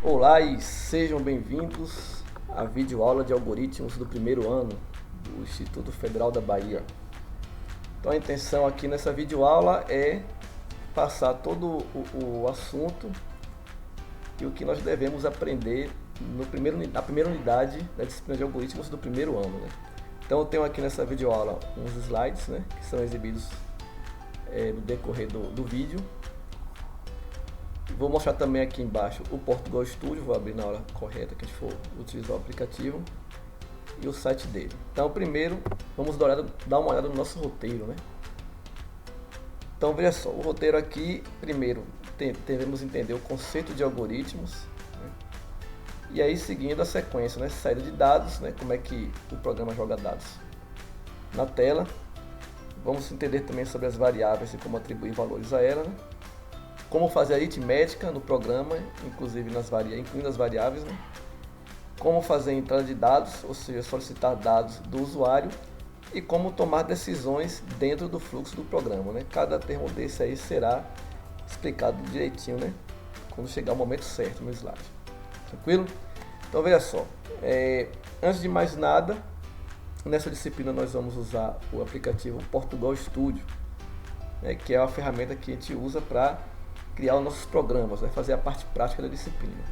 Olá e sejam bem-vindos à videoaula de algoritmos do primeiro ano do Instituto Federal da Bahia. Então a intenção aqui nessa videoaula é passar todo o assunto e o que nós devemos aprender na primeira unidade da disciplina de algoritmos do primeiro ano. Então eu tenho aqui nessa videoaula uns slides, que são exibidos no decorrer do vídeo. Vou mostrar também aqui embaixo o Portugal Studio, vou abrir na hora correta que a gente for utilizar o aplicativo e o site dele. Então primeiro vamos dar uma olhada no nosso roteiro. Então veja só, o roteiro aqui, primeiro devemos entender o conceito de algoritmos, e aí seguindo a sequência, saída de dados, como é que o programa joga dados na tela. Vamos entender também sobre as variáveis e como atribuir valores a ela, como fazer aritmética no programa, incluindo as variáveis, como fazer entrada de dados, ou seja, solicitar dados do usuário, e como tomar decisões dentro do fluxo do programa. Cada termo desse aí será explicado direitinho, quando chegar o momento certo no slide. Tranquilo? Então veja só, antes de mais nada, nessa disciplina nós vamos usar o aplicativo Portugal Studio, que é uma ferramenta que a gente usa para criar os nossos programas, fazer a parte prática da disciplina.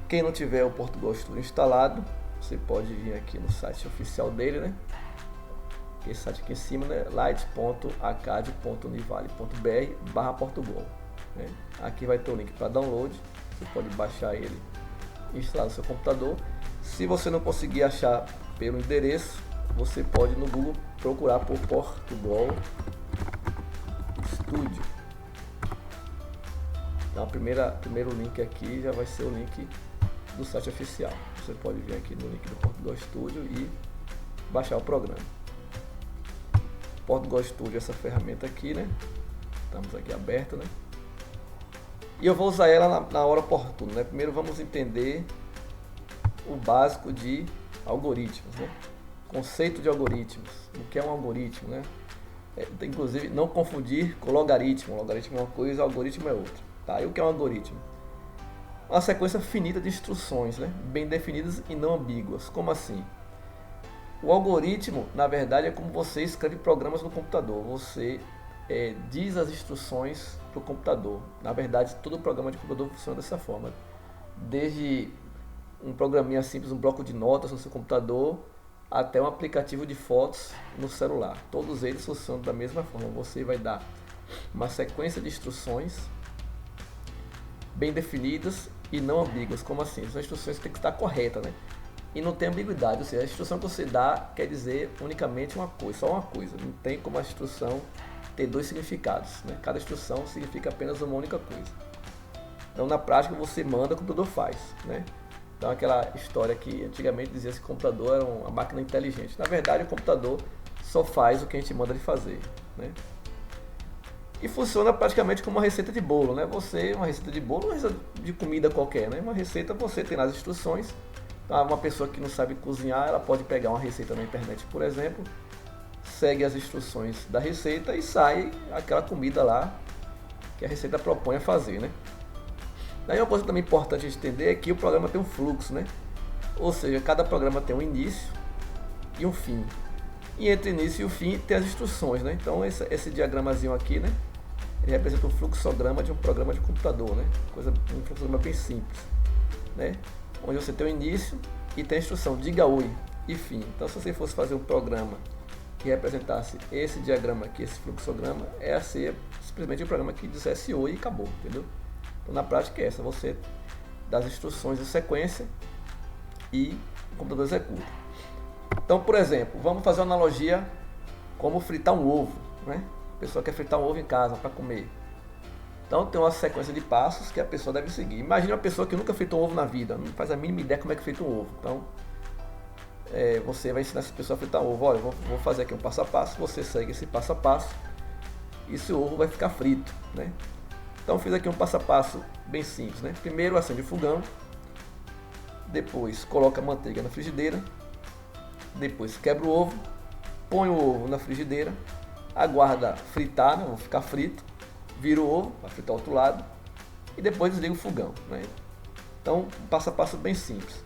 Quem não tiver o Portugal Studio instalado, você pode vir aqui no site oficial dele, esse site aqui em cima, light.acad.univale.br/Portugal. Aqui vai ter o link para download, você pode baixar ele e instalar no seu computador. Se você não conseguir achar pelo endereço, você pode no Google procurar por Portugal Studio. Então, o primeiro link aqui já vai ser o link do site oficial. Você pode vir aqui no link do Portugal Studio e baixar o programa. Portugal Studio é essa ferramenta aqui, estamos aqui aberto, e eu vou usar ela na hora oportuna. Primeiro vamos entender o básico de algoritmos, conceito de algoritmos, o que é um algoritmo, inclusive não confundir com logaritmo. Logaritmo é uma coisa, algoritmo é outra. Tá? E o que é um algoritmo? Uma sequência finita de instruções, bem definidas e não ambíguas. Como assim? O algoritmo, na verdade, é como você escreve programas no computador. Você diz as instruções para o computador. Na verdade, todo programa de computador funciona dessa forma. Desde um programinha simples, um bloco de notas no seu computador, até um aplicativo de fotos no celular. Todos eles funcionam da mesma forma. Você vai dar uma sequência de instruções bem definidas e não ambíguas. Como assim? São instruções que tem que estar corretas, e não tem ambiguidade, ou seja, a instrução que você dá quer dizer unicamente uma coisa, só uma coisa. Não tem como a instrução ter dois significados, Cada instrução significa apenas uma única coisa. Então, na prática, você manda, o computador faz, Então, aquela história que antigamente dizia que o computador era uma máquina inteligente. Na verdade, o computador só faz o que a gente manda ele fazer, E funciona praticamente como uma receita de bolo, uma receita de bolo, uma receita de comida qualquer, Uma receita você tem nas instruções. Uma pessoa que não sabe cozinhar, ela pode pegar uma receita na internet, por exemplo, segue as instruções da receita e sai aquela comida lá que a receita propõe a fazer, Daí uma coisa também importante a gente entender é que o programa tem um fluxo, Ou seja, cada programa tem um início e um fim. E entre o início e o fim tem as instruções, Então esse diagramazinho aqui, ele representa um fluxograma de um programa de computador, um fluxograma bem simples, Onde você tem o início e tem a instrução diga oi e fim. Então, se você fosse fazer um programa que representasse esse diagrama aqui, esse fluxograma, ia ser simplesmente um programa que dissesse oi e acabou, entendeu? Então, na prática é essa, você dá as instruções em sequência e o computador executa. Então, por exemplo, vamos fazer uma analogia como fritar um ovo, A pessoa quer fritar um ovo em casa para comer. Então tem uma sequência de passos que a pessoa deve seguir. Imagine uma pessoa que nunca fritou um ovo na vida, não faz a mínima ideia como é que frita um ovo. Então você vai ensinar essa pessoa a fritar um ovo. Olha, vou fazer aqui um passo a passo, você segue esse passo a passo e seu ovo vai ficar frito. Então fiz aqui um passo a passo bem simples. Primeiro acende o fogão, depois coloca a manteiga na frigideira, depois quebra o ovo, põe o ovo na frigideira, aguarda fritar, vai ficar frito, vira o ovo para fritar o outro lado e depois desliga o fogão. Então, passo a passo bem simples.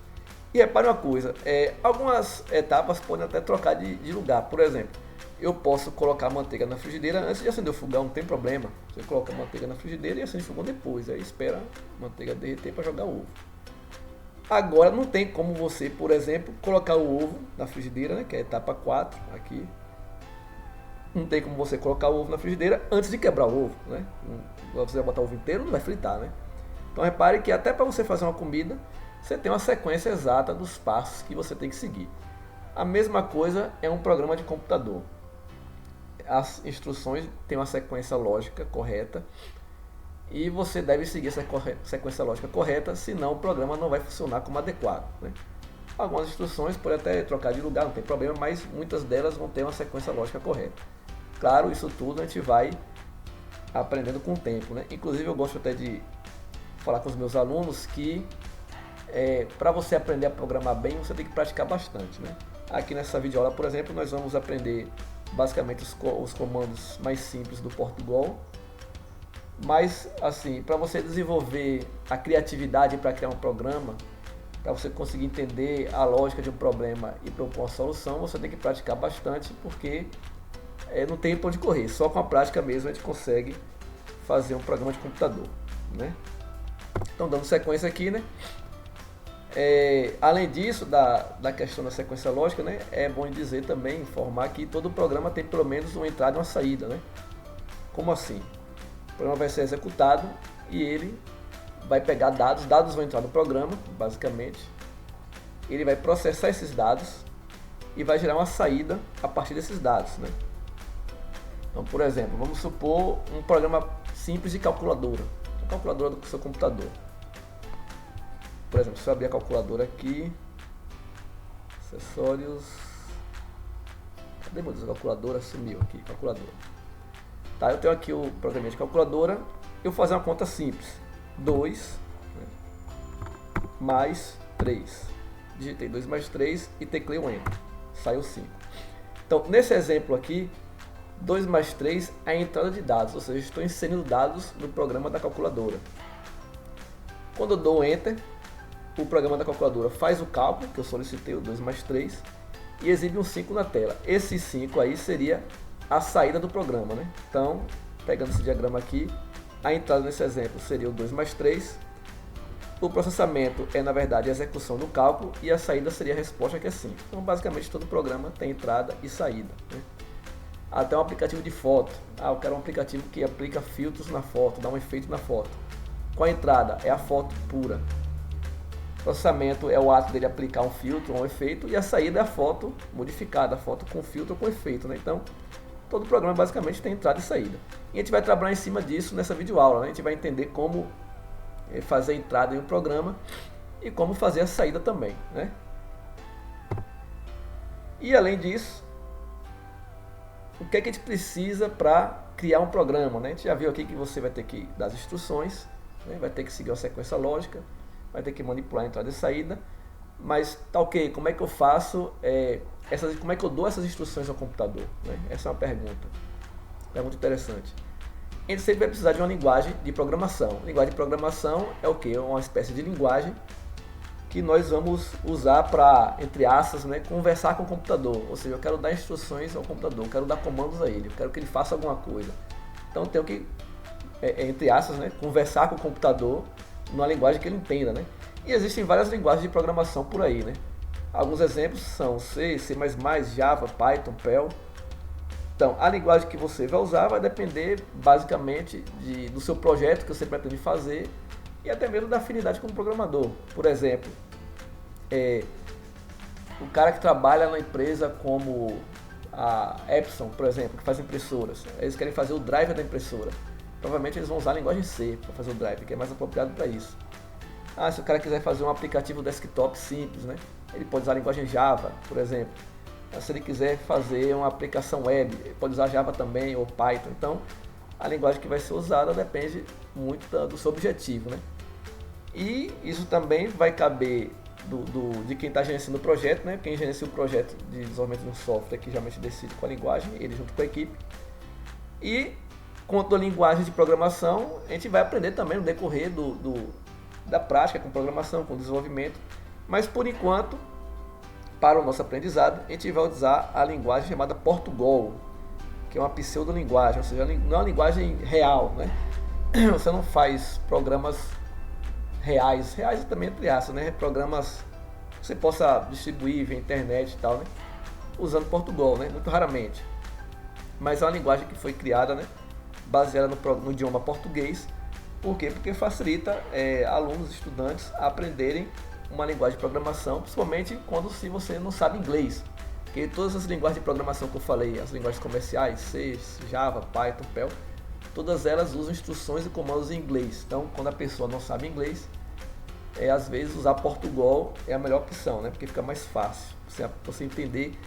E repare uma coisa, algumas etapas podem até trocar de lugar. Por exemplo, eu posso colocar a manteiga na frigideira antes de acender o fogão, não tem problema. Você coloca a manteiga na frigideira e acende o fogão depois. Aí espera a manteiga derreter para jogar o ovo. Agora não tem como você, por exemplo, colocar o ovo na frigideira, né, que é a etapa 4 aqui. Não tem como você colocar o ovo na frigideira antes de quebrar o ovo, né? Você vai botar o ovo inteiro, não vai fritar, né? Então repare que até para você fazer uma comida, você tem uma sequência exata dos passos que você tem que seguir. A mesma coisa é um programa de computador. As instruções têm uma sequência lógica correta e você deve seguir essa sequência lógica correta, senão o programa não vai funcionar como adequado, né? Algumas instruções podem até trocar de lugar, não tem problema, mas muitas delas vão ter uma sequência lógica correta. Claro, isso tudo a gente vai aprendendo com o tempo, né? Inclusive eu gosto até de falar com os meus alunos que para você aprender a programar bem, você tem que praticar bastante, né? Aqui nessa videoaula, por exemplo, nós vamos aprender basicamente os comandos mais simples do Portugal. Mas, assim, para você desenvolver a criatividade para criar um programa, para você conseguir entender a lógica de um problema e propor uma solução, você tem que praticar bastante, porque não tem para onde correr. Só com a prática mesmo a gente consegue fazer um programa de computador, né? Então, dando sequência aqui, né? Além disso, da questão da sequência lógica, né, é bom dizer também, informar que todo programa tem pelo menos uma entrada e uma saída, né? Como assim? O programa vai ser executado e ele vai pegar dados vão entrar no programa, basicamente. Ele vai processar esses dados e vai gerar uma saída a partir desses dados, né? Então, por exemplo, vamos supor um programa simples de calculadora, a calculadora do seu computador. Por exemplo, se eu abrir a calculadora aqui, acessórios, cadê meu Deus, a calculadora sumiu aqui, calculadora. Tá, eu tenho aqui o programa de calculadora, eu vou fazer uma conta simples, 2 mais 3, digitei 2 mais 3 e teclei um Enter, saiu 5. Então, nesse exemplo aqui, 2 mais 3 é a entrada de dados, ou seja, estou inserindo dados no programa da calculadora. Quando eu dou Enter, o programa da calculadora faz o cálculo, que eu solicitei, o 2 mais 3, e exibe um 5 na tela. Esse 5 aí seria a saída do programa, né? Então, pegando esse diagrama aqui, a entrada nesse exemplo seria o 2 mais 3, o processamento é, na verdade, a execução do cálculo, e a saída seria a resposta, que é 5. Então, basicamente, todo programa tem entrada e saída, né? Até um aplicativo de foto. Eu quero um aplicativo que aplica filtros na foto, dá um efeito na foto. Com a entrada, é a foto pura. Processamento é o ato dele aplicar um filtro ou um efeito, e a saída é a foto modificada, a foto com filtro ou com efeito, né? Então, todo programa basicamente tem entrada e saída. E a gente vai trabalhar em cima disso nessa videoaula, né? A gente vai entender como fazer a entrada em um programa e como fazer a saída também, né? E além disso, o que é que a gente precisa para criar um programa, né? A gente já viu aqui que você vai ter que dar as instruções, né? Vai ter que seguir uma sequência lógica, vai ter que manipular a entrada e saída, mas tá ok, como é que eu faço, como é que eu dou essas instruções ao computador, né? Essa é uma pergunta interessante. A gente sempre vai precisar de uma linguagem de programação. Linguagem de programação é o que? É uma espécie de linguagem que nós vamos usar para, entre aspas, né, conversar com o computador. Ou seja, eu quero dar instruções ao computador, eu quero dar comandos a ele, eu quero que ele faça alguma coisa. Então eu tenho que, entre aspas, né, conversar com o computador numa linguagem que ele entenda, né? E existem várias linguagens de programação por aí, né? Alguns exemplos são C, C++, Java, Python, Perl. Então, a linguagem que você vai usar vai depender basicamente do seu projeto que você pretende fazer e até mesmo da afinidade como programador. Por exemplo, o cara que trabalha na empresa como a Epson, por exemplo, que faz impressoras, eles querem fazer o driver da impressora. Provavelmente eles vão usar a linguagem C para fazer o driver, que é mais apropriado para isso. Se o cara quiser fazer um aplicativo desktop simples, né, ele pode usar a linguagem Java, por exemplo. Se ele quiser fazer uma aplicação web, ele pode usar Java também ou Python. Então, a linguagem que vai ser usada depende muito do seu objetivo, né? E isso também vai caber de quem está gerenciando o projeto, né? Quem gerencia o projeto de desenvolvimento de um software, que geralmente decide com a linguagem, ele junto com a equipe. E quanto à linguagem de programação, a gente vai aprender também no decorrer da prática com programação, com desenvolvimento, mas por enquanto, para o nosso aprendizado, a gente vai usar a linguagem chamada Portugal, que é uma pseudolinguagem, ou seja, não é uma linguagem real, né? Você não faz programas reais também entre aspas, né? Programas que você possa distribuir via internet e tal, né? Usando Portugal, né? Muito raramente. Mas é uma linguagem que foi criada, né? Baseada no idioma português. Por quê? Porque facilita alunos, estudantes a aprenderem uma linguagem de programação, principalmente se você não sabe inglês. Porque todas as linguagens de programação que eu falei, as linguagens comerciais, C, Java, Python, Perl, todas elas usam instruções e comandos em inglês. Então, quando a pessoa não sabe inglês, às vezes usar Portugal é a melhor opção, né? Porque fica mais fácil você entender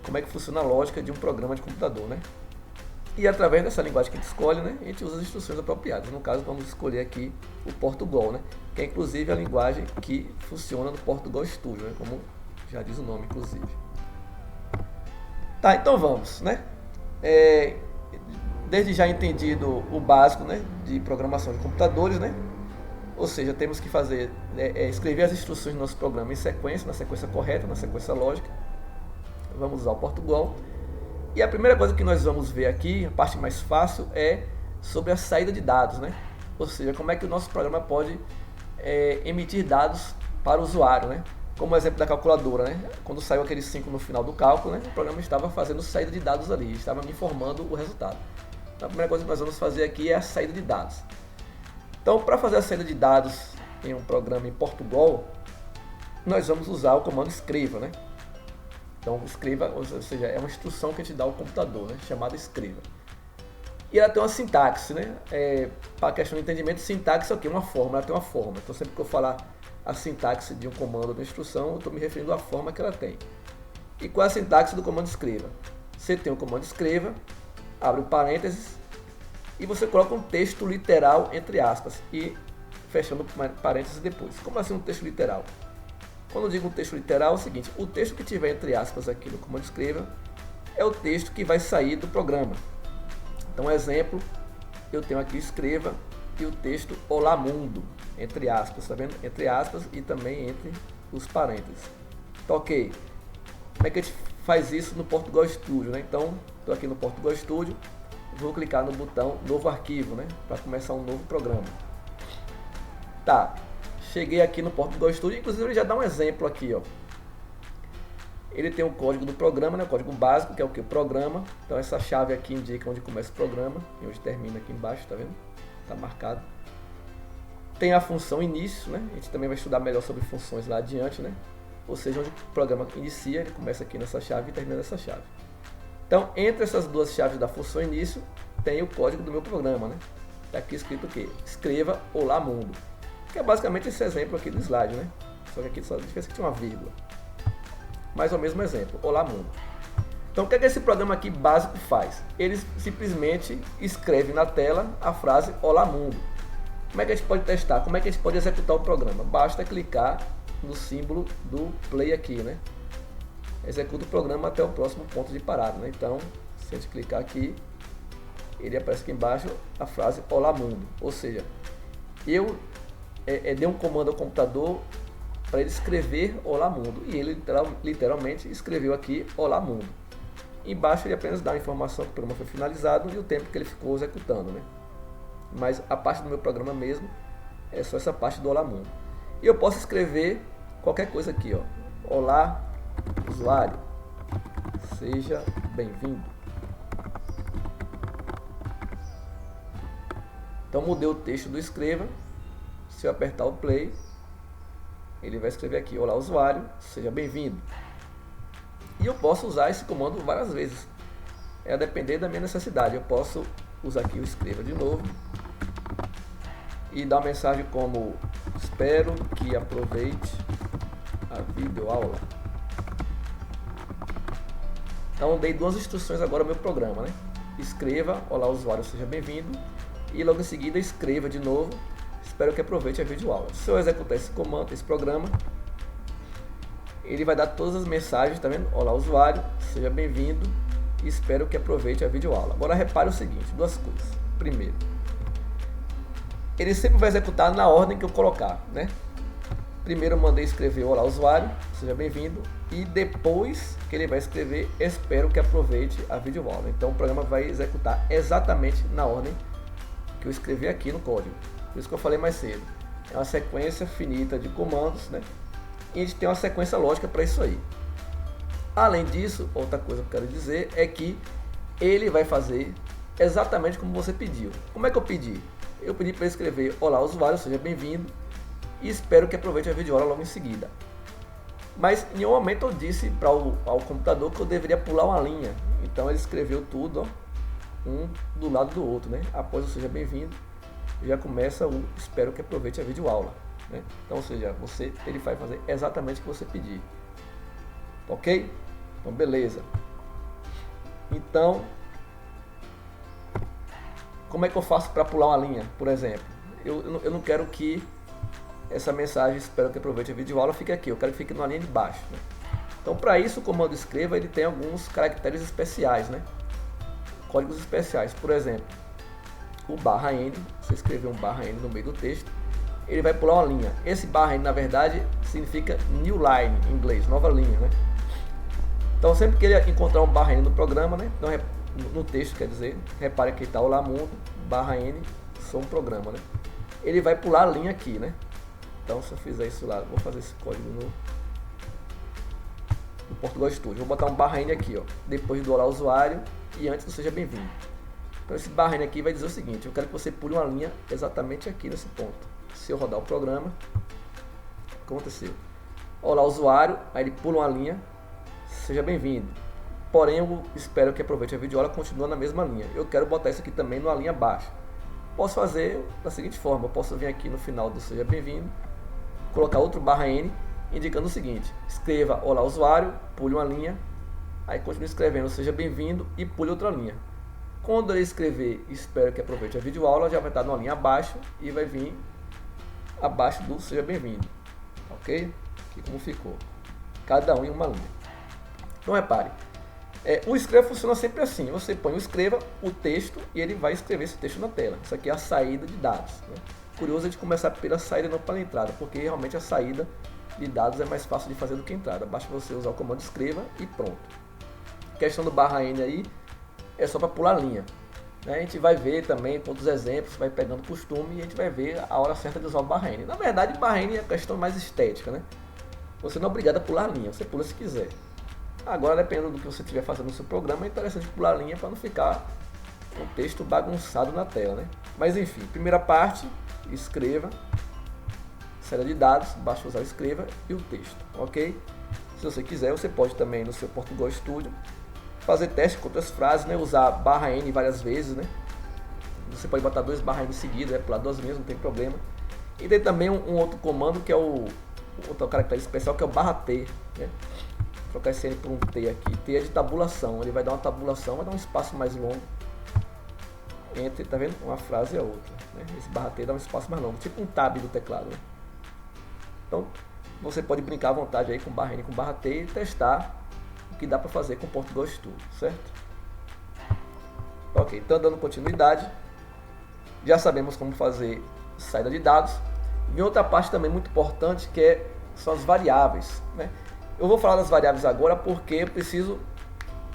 como é que funciona a lógica de um programa de computador, né? E através dessa linguagem que a gente escolhe, né, a gente usa as instruções apropriadas. No caso, vamos escolher aqui o Portugal, né, que é inclusive a linguagem que funciona no Portugal Studio, né, como já diz o nome, inclusive. Tá, então vamos, né? Desde já entendido o básico, né, de programação de computadores, né? Ou seja, temos que fazer, escrever as instruções do nosso programa em sequência, na sequência correta, na sequência lógica. Vamos usar o Portugal. E a primeira coisa que nós vamos ver aqui, a parte mais fácil, é sobre a saída de dados, né? Ou seja, como é que o nosso programa pode emitir dados para o usuário, né? Como o exemplo da calculadora, né? Quando saiu aquele 5 no final do cálculo, né? O programa estava fazendo saída de dados ali, estava me informando o resultado. Então a primeira coisa que nós vamos fazer aqui é a saída de dados. Então, para fazer a saída de dados em um programa em Portugal, nós vamos usar o comando escreva, né? Então, escreva, ou seja, é uma instrução que a gente dá ao computador, né, chamada escreva. E ela tem uma sintaxe, né? Para a questão de entendimento, sintaxe é o quê? Uma forma, ela tem uma forma. Então, sempre que eu falar a sintaxe de um comando ou de uma instrução, eu estou me referindo à forma que ela tem. E qual é a sintaxe do comando escreva? Você tem o comando escreva, abre o parênteses, e você coloca um texto literal entre aspas, e fechando parênteses depois. Como assim um texto literal? Quando eu digo um texto literal, é o seguinte: o texto que tiver entre aspas aqui no comando escreva é o texto que vai sair do programa. Então, exemplo, eu tenho aqui escreva e o texto olá mundo, entre aspas, tá vendo? Entre aspas e também entre os parênteses. Então, ok. Como é que a gente faz isso no Portugal Studio, né? Então, estou aqui no Portugal Studio, vou clicar no botão novo arquivo, né? Para começar um novo programa. Tá. Cheguei aqui no Portugal Studio, inclusive ele já dá um exemplo aqui, ó. Ele tem o código do programa, né, o código básico, que é o que? O programa. Então essa chave aqui indica onde começa o programa e onde termina aqui embaixo, tá vendo? Tá marcado. Tem a função início, né? A gente também vai estudar melhor sobre funções lá adiante, né? Ou seja, onde o programa inicia, ele começa aqui nessa chave e termina nessa chave. Então, entre essas duas chaves da função início, tem o código do meu programa, né? Tá aqui escrito o quê? Escreva olá mundo. Que é basicamente esse exemplo aqui do slide, né? Só que aqui só a diferença é que tinha uma vírgula. Mas é o mesmo exemplo, olá mundo. Então o que é que esse programa aqui básico faz? Ele simplesmente escreve na tela a frase olá mundo. Como é que a gente pode testar? Como é que a gente pode executar o programa? Basta clicar no símbolo do play aqui, né? Executa o programa até o próximo ponto de parada, né? Então, se a gente clicar aqui, ele aparece aqui embaixo a frase olá mundo. Ou seja, eu dei um comando ao computador para ele escrever olá mundo, e ele literalmente escreveu aqui olá mundo. Embaixo ele apenas dá a informação que o programa foi finalizado e o tempo que ele ficou executando, né? Mas a parte do meu programa mesmo é só essa parte do olá mundo. E eu posso escrever qualquer coisa aqui, ó. Olá usuário, seja bem-vindo. Então mudei o texto do escreva. Se eu apertar o play, ele vai escrever aqui, olá usuário, seja bem-vindo. E eu posso usar esse comando várias vezes, a depender da minha necessidade. Eu posso usar aqui o escreva de novo e dar uma mensagem como: espero que aproveite a videoaula. Então eu dei duas instruções agora ao meu programa, né? Escreva, olá usuário, seja bem-vindo, e logo em seguida escreva de novo: espero que aproveite a videoaula. Se eu executar esse comando, esse programa, ele vai dar todas as mensagens, tá vendo? Olá usuário, seja bem-vindo e espero que aproveite a videoaula. Agora repare o seguinte, duas coisas. Primeiro, ele sempre vai executar na ordem que eu colocar, né? Primeiro eu mandei escrever olá usuário, seja bem-vindo, e depois que ele vai escrever, espero que aproveite a videoaula. Então o programa vai executar exatamente na ordem que eu escrevi aqui no código. Por isso que eu falei mais cedo. É uma sequência finita de comandos, né? E a gente tem uma sequência lógica para isso aí. Além disso, outra coisa que eu quero dizer é que ele vai fazer exatamente como você pediu. Como é que eu pedi? Eu pedi para escrever olá usuário, seja bem-vindo, e espero que aproveite a videoaula logo em seguida. Mas em nenhum momento eu disse para ao computador que eu deveria pular uma linha. Então ele escreveu tudo, ó, um do lado do outro, né? Após o seja bem-vindo, já começa o espero que aproveite a videoaula, né? Então, ou seja, ele vai fazer exatamente o que você pedir. Ok? Então, beleza. Então, como é que eu faço para pular uma linha, por exemplo? Eu não quero que essa mensagem, espero que aproveite a videoaula, fique aqui. Eu quero que fique na linha de baixo, né? Então, para isso, o comando escreva, ele tem alguns caracteres especiais, né? Códigos especiais. Por exemplo, o /n, você escrever um /n no meio do texto, ele vai pular uma linha. Esse /n, na verdade, significa new line em inglês, nova linha, né? Então, sempre que ele encontrar um /n no programa, né? Então, no texto, quer dizer, repare que está olá mundo, /n, sou um programa, né? Ele vai pular a linha aqui, né? Então, se eu fizer isso lá, vou fazer esse código no Portugal Studio. Vou botar um /n aqui, ó, depois do olá usuário e antes do seja bem-vindo. Então, esse /n aqui vai dizer o seguinte: eu quero que você pule uma linha exatamente aqui nesse ponto. Se eu rodar o programa, o que aconteceu? Olá usuário, aí ele pula uma linha, seja bem-vindo. Porém, eu espero que aproveite a videoaula, continua na mesma linha. Eu quero botar isso aqui também numa linha abaixo. Posso fazer da seguinte forma: eu posso vir aqui no final do seja bem-vindo, colocar outro /n, indicando o seguinte: escreva olá usuário, pule uma linha, aí continue escrevendo seja bem-vindo e pule outra linha. Quando ele escrever espero que aproveite a videoaula, já vai estar numa linha abaixo e vai vir abaixo do seja bem-vindo. Ok? Aqui como ficou. Cada um em uma linha. Então repare, o escreva funciona sempre assim. Você põe o escreva, o texto, e ele vai escrever esse texto na tela. Isso aqui é a saída de dados, né? Curioso a gente começar pela saída e não pela entrada, porque realmente a saída de dados é mais fácil de fazer do que a entrada. Basta você usar o comando escreva e pronto. A questão do /n aí é só para pular linha, né? A gente vai ver também todos os exemplos, vai pegando costume e a gente vai ver a hora certa de usar o /n. Na verdade, /n é a questão mais estética, né? Você não é obrigado a pular linha, você pula se quiser. Agora, dependendo do que você estiver fazendo no seu programa, é interessante pular linha para não ficar um texto bagunçado na tela, né? Mas enfim, primeira parte, escreva, saída de dados, basta usar o escreva e o texto, ok? Se você quiser, você pode também no seu Portugal Studio fazer teste com outras frases, né? Usar /n várias vezes, né? Você pode botar dois /n seguidos, pular duas vezes, não tem problema. E tem também um outro comando que é outro caractere especial, que é o /t, né? Vou trocar esse N por um T aqui. T é de tabulação, ele vai dar uma tabulação, vai dar um espaço mais longo entre, tá vendo? Uma frase e a outra, né? Esse /t dá um espaço mais longo, tipo um tab do teclado, né? Então, você pode brincar à vontade aí com /n e com /t e testar o que dá para fazer com o Portugal Studio, certo? Ok, então dando continuidade, já sabemos como fazer saída de dados. E outra parte também muito importante são as variáveis, né? Eu vou falar das variáveis agora porque eu preciso,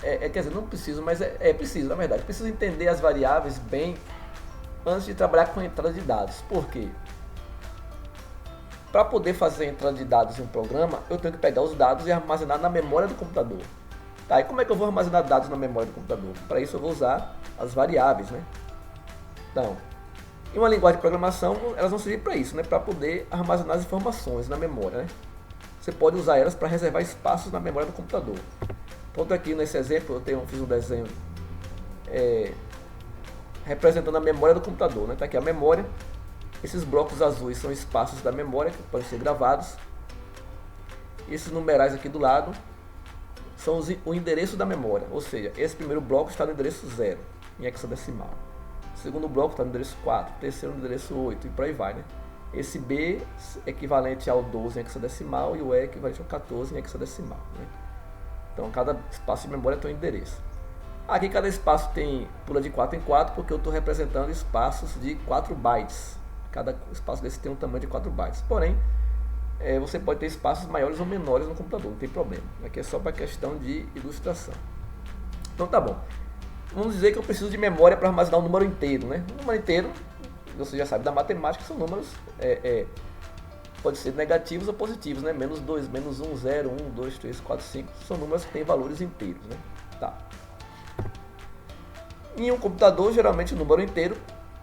quer dizer, não preciso, mas preciso, na verdade, preciso entender as variáveis bem antes de trabalhar com a entrada de dados. Por quê? Para poder fazer a entrada de dados em um programa, eu tenho que pegar os dados e armazenar na memória do computador. Tá, e como é que eu vou armazenar dados na memória do computador? Para isso eu vou usar as variáveis, né? Então, em uma linguagem de programação, elas vão servir para isso, né? Para poder armazenar as informações na memória, né? Você pode usar elas para reservar espaços na memória do computador. Pronto, aqui nesse exemplo eu fiz um desenho representando a memória do computador, né? Tá aqui a memória. Esses blocos azuis são espaços da memória que podem ser gravados. Esses numerais aqui do lado são o endereço da memória, ou seja, esse primeiro bloco está no endereço 0 em hexadecimal. O segundo bloco está no endereço 4, o terceiro no endereço 8 e por aí vai, né? Esse B é equivalente ao 12 em hexadecimal e o E é equivalente ao 14 em hexadecimal, né? Então cada espaço de memória tem um endereço. Aqui cada espaço pula de 4 em 4 porque eu estou representando espaços de 4 bytes Cada espaço desse tem um tamanho de 4 bytes. Porém, você pode ter espaços maiores ou menores no computador, não tem problema. Aqui é só para questão de ilustração. Então tá bom. Vamos dizer que eu preciso de memória para armazenar um número inteiro, né? Um número inteiro, você já sabe da matemática, são números, pode ser negativos ou positivos, né? Menos 2, menos 1, 0, 1, 2, 3, 4, 5, são números que têm valores inteiros, né? Tá. Em um computador, geralmente o número inteiro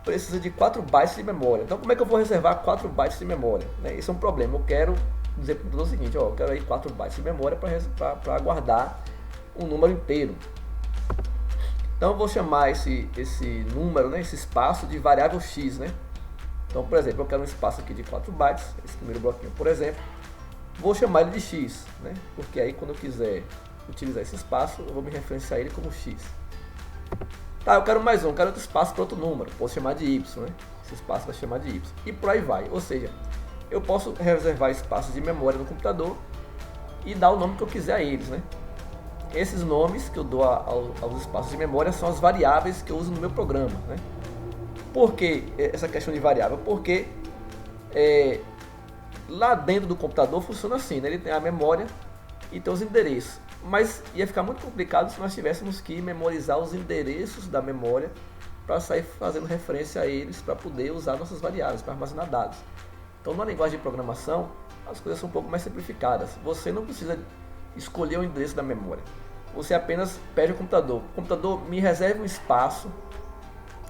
precisa de 4 bytes de memória. Então como é que eu vou reservar 4 bytes de memória? Esse é um problema. Eu quero dizer para o computador o seguinte, eu quero aí 4 bytes de memória para guardar um número inteiro. Então eu vou chamar esse número, né, esse espaço de variável x, né? Então, por exemplo, eu quero um espaço aqui de 4 bytes, esse primeiro bloquinho, por exemplo, vou chamar ele de x, né? Porque aí quando eu quiser utilizar esse espaço, eu vou me referenciar ele como x. Tá, eu quero mais um, quero outro espaço para outro número, posso chamar de y, né? Esse espaço vai chamar de y. E por aí vai, ou seja, eu posso reservar espaços de memória no computador e dar o nome que eu quiser a eles, né? Esses nomes que eu dou aos espaços de memória são as variáveis que eu uso no meu programa, né? Por que essa questão de variável? Porque lá dentro do computador funciona assim, né? Ele tem a memória e tem os endereços. Mas ia ficar muito complicado se nós tivéssemos que memorizar os endereços da memória para sair fazendo referência a eles para poder usar nossas variáveis, para armazenar dados. Então, na linguagem de programação, as coisas são um pouco mais simplificadas. Você não precisa escolher o endereço da memória. Você apenas pede ao computador: computador, me reserve um espaço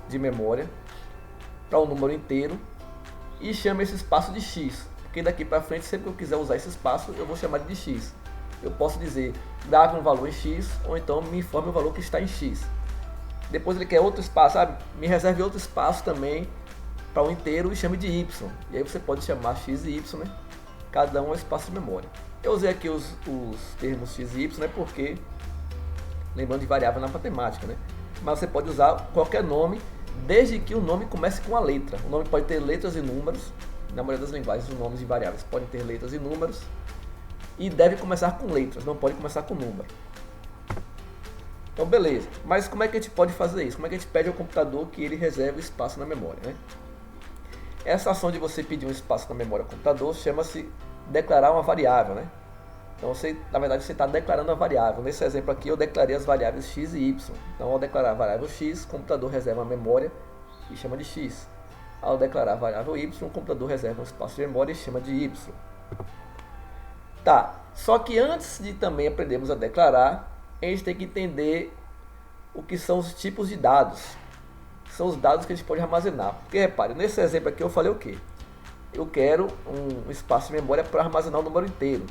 de memória para um número inteiro e chama esse espaço de x, porque daqui para frente, sempre que eu quiser usar esse espaço, eu vou chamar de x. Eu posso dizer, grave um valor em x, ou então me informe o valor que está em x. Depois ele quer outro espaço, sabe? Me reserve outro espaço também para um inteiro e chame de y. E aí você pode chamar x e y, né? Cada um é um espaço de memória. Eu usei aqui os termos x e y, né? Porque, lembrando de variável na matemática, né? Mas você pode usar qualquer nome, desde que o nome comece com a letra. O nome pode ter letras e números. Na maioria das linguagens, os nomes de variáveis podem ter letras e números. E deve começar com letras, não pode começar com número. Então beleza, mas como é que a gente pode fazer isso? Como é que a gente pede ao computador que ele reserve espaço na memória, né? Essa ação de você pedir um espaço na memória do computador chama-se declarar uma variável, né? Então na verdade você está declarando a variável. Nesse exemplo aqui eu declarei as variáveis x e y. Então ao declarar a variável x, o computador reserva a memória e chama de x. Ao declarar a variável y, o computador reserva um espaço de memória e chama de y. Tá, só que antes de também aprendermos a declarar, a gente tem que entender o que são os tipos de dados. São os dados que a gente pode armazenar. Porque repare, nesse exemplo aqui eu falei o quê? Eu quero um espaço de memória para armazenar o número inteiro.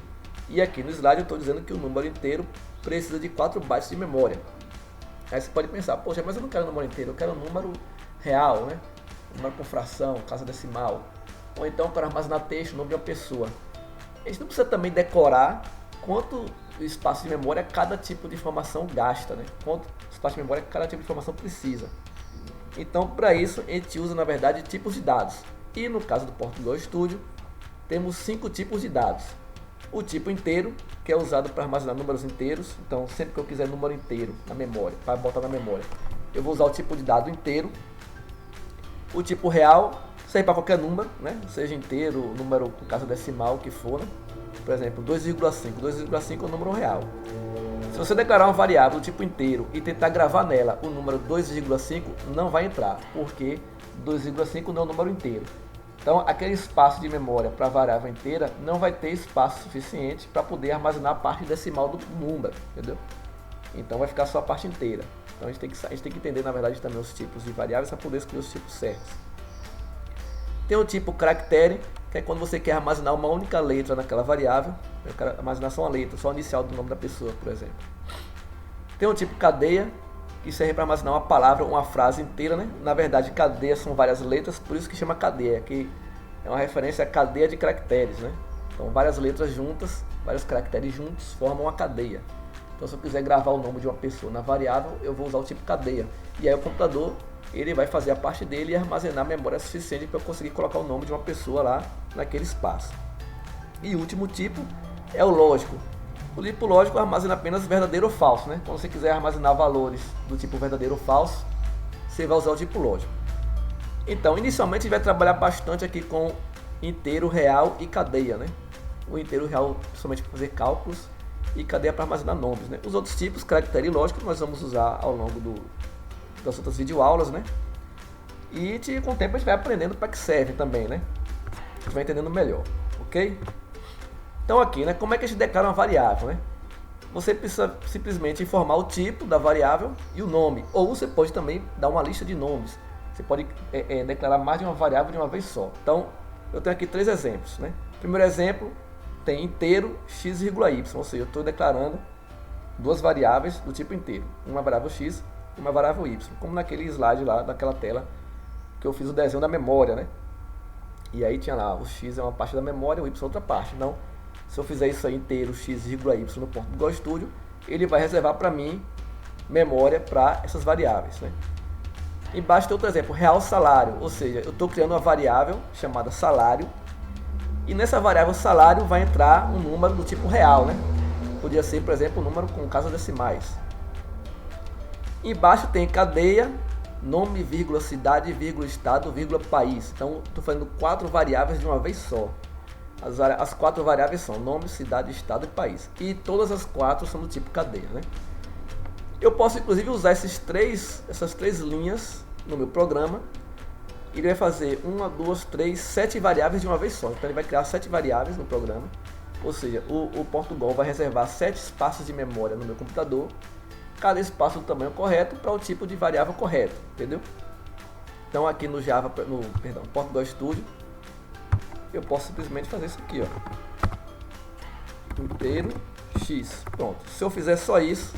E aqui no slide eu estou dizendo que o número inteiro precisa de 4 bytes de memória. Aí você pode pensar, poxa, mas eu não quero um número inteiro, eu quero um número real, né? Um número com fração, casa decimal. Ou então para armazenar texto, o nome de uma pessoa. A gente não precisa também decorar quanto espaço de memória cada tipo de informação gasta, né? Quanto espaço de memória cada tipo de informação precisa. Então, para isso, a gente usa, na verdade, tipos de dados. E no caso do Portugal Studio, temos 5 tipos de dados. O tipo inteiro, que é usado para armazenar números inteiros. Então, sempre que eu quiser número inteiro na memória, para botar na memória, eu vou usar o tipo de dado inteiro. O tipo real, serve para qualquer número, né? Seja inteiro, número com casa decimal, o que for, né? Por exemplo, 2,5. 2,5 é um número real. Se você declarar uma variável do tipo inteiro e tentar gravar nela o número 2,5, não vai entrar, porque 2,5 não é um número inteiro. Então, aquele espaço de memória para a variável inteira não vai ter espaço suficiente para poder armazenar a parte decimal do número, entendeu? Então, vai ficar só a parte inteira. Então, a gente tem que entender, na verdade, também os tipos de variáveis para poder escolher os tipos certos. Tem o tipo caractere, que é quando você quer armazenar uma única letra naquela variável. Eu quero armazenar só uma letra, só a inicial do nome da pessoa, por exemplo. Tem o tipo cadeia, que serve para armazenar uma palavra, uma frase inteira, né? Na verdade, cadeia são várias letras, por isso que chama cadeia, que é uma referência à cadeia de caracteres, né? Então, várias letras juntas, vários caracteres juntos, formam uma cadeia. Então, se eu quiser gravar o nome de uma pessoa na variável, eu vou usar o tipo cadeia. E aí o computador, ele vai fazer a parte dele e armazenar memória suficiente para eu conseguir colocar o nome de uma pessoa lá naquele espaço. E o último tipo é o lógico. O tipo lógico armazena apenas verdadeiro ou falso, né? Quando você quiser armazenar valores do tipo verdadeiro ou falso, você vai usar o tipo lógico. Então, inicialmente a gente vai trabalhar bastante aqui com inteiro, real e cadeia, né? O inteiro real somente para fazer cálculos e cadeia para armazenar nomes, né? Os outros tipos, caractere e lógico, nós vamos usar ao longo das outras videoaulas, né? E com o tempo a gente vai aprendendo para que serve também, né? A gente vai entendendo melhor, ok? Então aqui, né? Como é que a gente declara uma variável, né? Você precisa simplesmente informar o tipo da variável e o nome. Ou você pode também dar uma lista de nomes. Você pode declarar mais de uma variável de uma vez só. Então, eu tenho aqui 3 exemplos, né? Primeiro exemplo, tem inteiro x, y. Ou seja, eu estou declarando 2 variáveis do tipo inteiro. Uma variável x e uma variável y. Como naquele slide lá, daquela tela, que eu fiz o desenho da memória, né? E aí tinha lá, o x é uma parte da memória, o y é outra parte. Então, se eu fizer isso aí inteiro, x, y no Portugal Studio, ele vai reservar para mim memória para essas variáveis, né? Embaixo tem outro exemplo, real salário, ou seja, eu estou criando uma variável chamada salário, e nessa variável salário vai entrar um número do tipo real, né? Podia ser, por exemplo, um número com casas decimais. Embaixo tem cadeia, nome, vírgula, cidade, vírgula, estado, vírgula, país. Então, estou fazendo 4 variáveis de uma vez só. As 4 variáveis são nome, cidade, estado e país. E todas as 4 são do tipo cadeia, né? Eu posso, inclusive, usar essas três linhas no meu programa. Ele vai fazer 1, 2, 3, 7 variáveis de uma vez só. Então, ele vai criar 7 variáveis no programa. Ou seja, o Portugal vai reservar 7 espaços de memória no meu computador. Cada espaço do tamanho correto para o tipo de variável correto, entendeu? Então, aqui no Portugal Studio, eu posso simplesmente fazer isso aqui, ó. Inteiro x. Pronto. Se eu fizer só isso,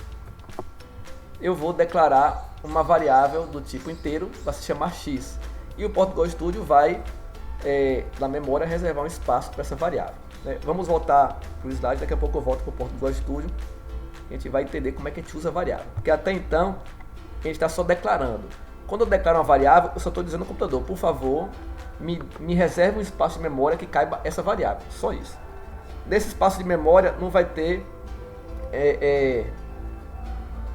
eu vou declarar uma variável do tipo inteiro, vai se chamar x. E o Portugal Studio vai, na memória, reservar um espaço para essa variável, né? Vamos voltar para o slide, daqui a pouco eu volto para o Portugal Studio. A gente vai entender como é que a gente usa a variável. Porque até então, a gente está só declarando. Quando eu declaro uma variável, eu só estou dizendo ao computador, por favor, me reserve um espaço de memória que caiba essa variável. Só isso. Nesse espaço de memória não vai ter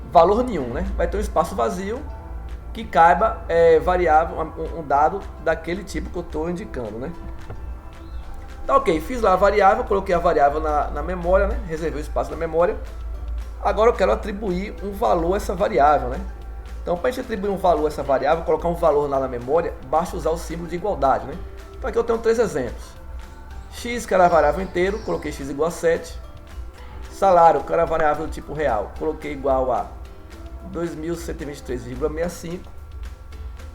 valor nenhum, né? Vai ter um espaço vazio que caiba variável, um dado daquele tipo que eu estou indicando, né? Tá ok, fiz lá a variável, coloquei a variável na memória, né? Reservei o espaço na memória. Agora eu quero atribuir um valor a essa variável, né? Então, para a gente atribuir um valor a essa variável, colocar um valor lá na memória, basta usar o símbolo de igualdade, né? Então aqui eu tenho 3 exemplos. X, que era a variável inteiro, coloquei x igual a 7. Salário, que era a variável do tipo real, coloquei igual a 2.123,65.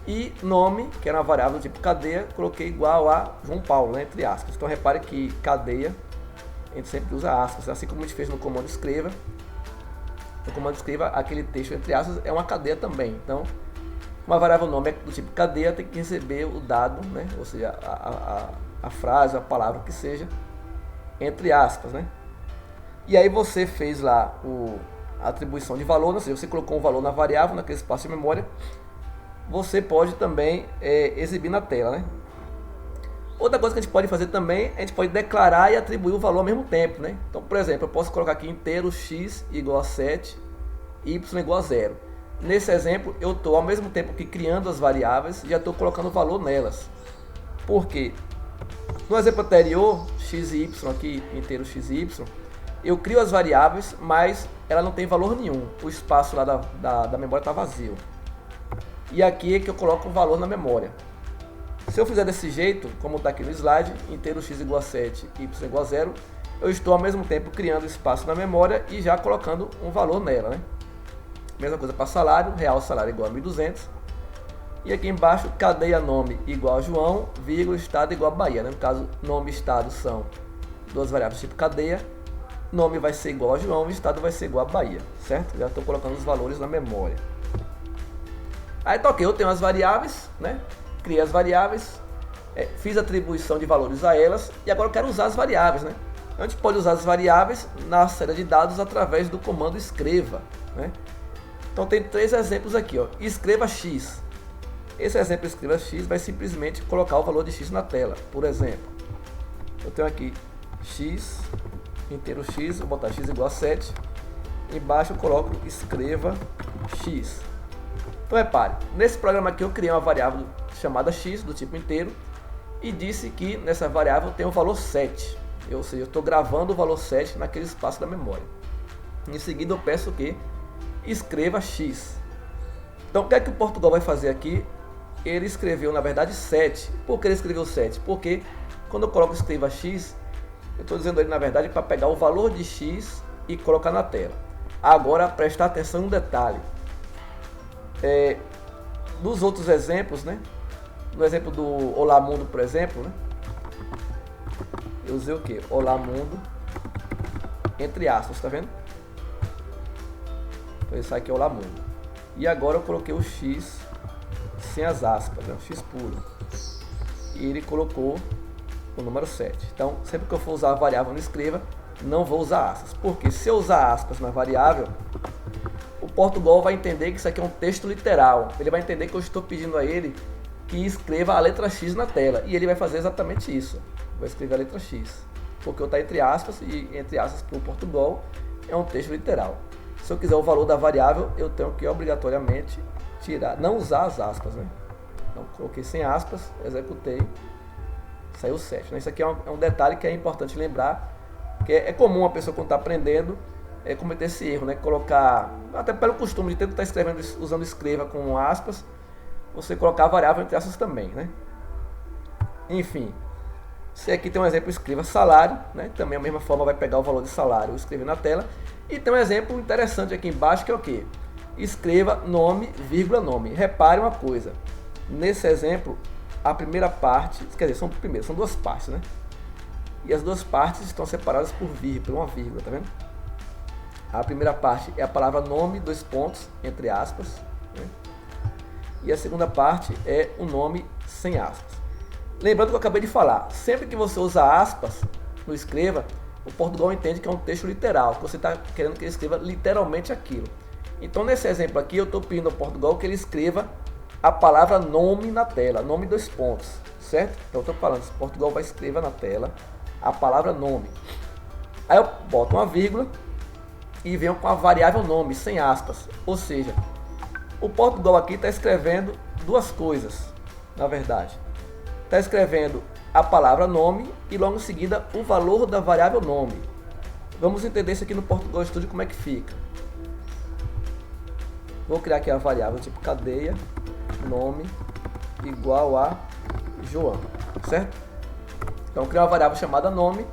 E nome, que era uma variável do tipo cadeia, coloquei igual a João Paulo, né, entre aspas. Então repare que cadeia, a gente sempre usa aspas, assim como a gente fez no comando escreva. No comando escreva, aquele texto entre aspas é uma cadeia também. Então, uma variável nome do tipo cadeia tem que receber o dado, né, ou seja, a frase, a palavra que seja, entre aspas, né. E aí você fez lá a atribuição de valor, ou seja, você colocou um valor na variável, naquele espaço de memória. Você pode também exibir na tela, né? Outra coisa que a gente pode fazer também, a gente pode declarar e atribuir o valor ao mesmo tempo, né? Então, por exemplo, eu posso colocar aqui inteiro x igual a 7, y igual a 0. Nesse exemplo, eu estou ao mesmo tempo que criando as variáveis, já estou colocando o valor nelas. Por quê? No exemplo anterior, x e y aqui, inteiro x e y, eu crio as variáveis, mas ela não tem valor nenhum. O espaço lá da memória está vazio. E aqui é que eu coloco o valor na memória. Se eu fizer desse jeito, como está aqui no slide, inteiro x igual a 7, y igual a 0, eu estou ao mesmo tempo criando espaço na memória e já colocando um valor nela, né? Mesma coisa para salário, real salário igual a 1.200. E aqui embaixo, cadeia nome igual a João, vírgula, estado igual a Bahia, né? No caso, nome e estado são 2 variáveis tipo cadeia. Nome vai ser igual a João e estado vai ser igual a Bahia, certo? Já estou colocando os valores na memória. Aí tá ok, eu tenho as variáveis, né? Criei as variáveis, fiz a atribuição de valores a elas e agora eu quero usar as variáveis, né? A gente pode usar as variáveis na série de dados através do comando escreva, né? Então tem 3 exemplos aqui, ó. Escreva x. Esse exemplo escreva x vai simplesmente colocar o valor de x na tela. Por exemplo, eu tenho aqui x, inteiro x, vou botar x igual a 7. Embaixo eu coloco escreva x. Então repare, nesse programa aqui eu criei uma variável chamada x do tipo inteiro e disse que nessa variável tem o valor 7. Ou seja, eu estou gravando o valor 7 naquele espaço da memória. Em seguida eu peço que escreva x. Então o que é que o Portugal vai fazer aqui? Ele escreveu na verdade 7. Por que ele escreveu 7? Porque quando eu coloco escreva x, eu estou dizendo ele na verdade para pegar o valor de x e colocar na tela. Agora prestar atenção em um detalhe. Nos outros exemplos, né? No exemplo do Olá Mundo, por exemplo, né? Eu usei o que? Olá Mundo, entre aspas, tá vendo? Então isso aqui é Olá Mundo. E agora eu coloquei o x sem as aspas, né? O x puro. E ele colocou o número 7. Então, sempre que eu for usar a variável no escreva, não vou usar aspas. Porque se eu usar aspas na variável, o Portugal vai entender que isso aqui é um texto literal. Ele vai entender que eu estou pedindo a ele que escreva a letra X na tela. E ele vai fazer exatamente isso. Vai escrever a letra X. Porque eu está entre aspas, e entre aspas para o Portugal é um texto literal. Se eu quiser o valor da variável, eu tenho que obrigatoriamente tirar, não usar as aspas, né? Então coloquei sem aspas, executei, saiu 7. Né? Isso aqui é um detalhe que é importante lembrar, que é comum a pessoa quando está aprendendo cometer esse erro, né? Colocar, até pelo costume de ter que estar escrevendo, usando escreva com aspas, você colocar a variável entre aspas também, né? Enfim, se aqui tem um exemplo, escreva salário, né? Também a mesma forma vai pegar o valor de salário e escrever na tela. E tem um exemplo interessante aqui embaixo que é o que? Escreva nome, vírgula, nome. Repare uma coisa, nesse exemplo, a primeira parte, quer dizer, são duas partes, né? E as duas partes estão separadas por vírgula, uma vírgula, tá vendo? A primeira parte é a palavra nome, dois pontos, entre aspas, né? E a segunda parte é o nome sem aspas. Lembrando que eu acabei de falar, sempre que você usa aspas no escreva, o Portugal entende que é um texto literal, que você está querendo que ele escreva literalmente aquilo. Então nesse exemplo aqui eu estou pedindo ao Portugal que ele escreva a palavra nome na tela, nome dois pontos, certo? Então eu estou falando, se Portugal vai escrever na tela a palavra nome. Aí eu boto uma vírgula e venho com a variável nome, sem aspas. Ou seja, o Portugal aqui está escrevendo duas coisas, na verdade. Está escrevendo a palavra nome e logo em seguida o valor da variável nome. Vamos entender isso aqui no Portugal Studio como é que fica. Vou criar aqui a variável tipo cadeia nome igual a João, certo? Então eu crio uma variável chamada nome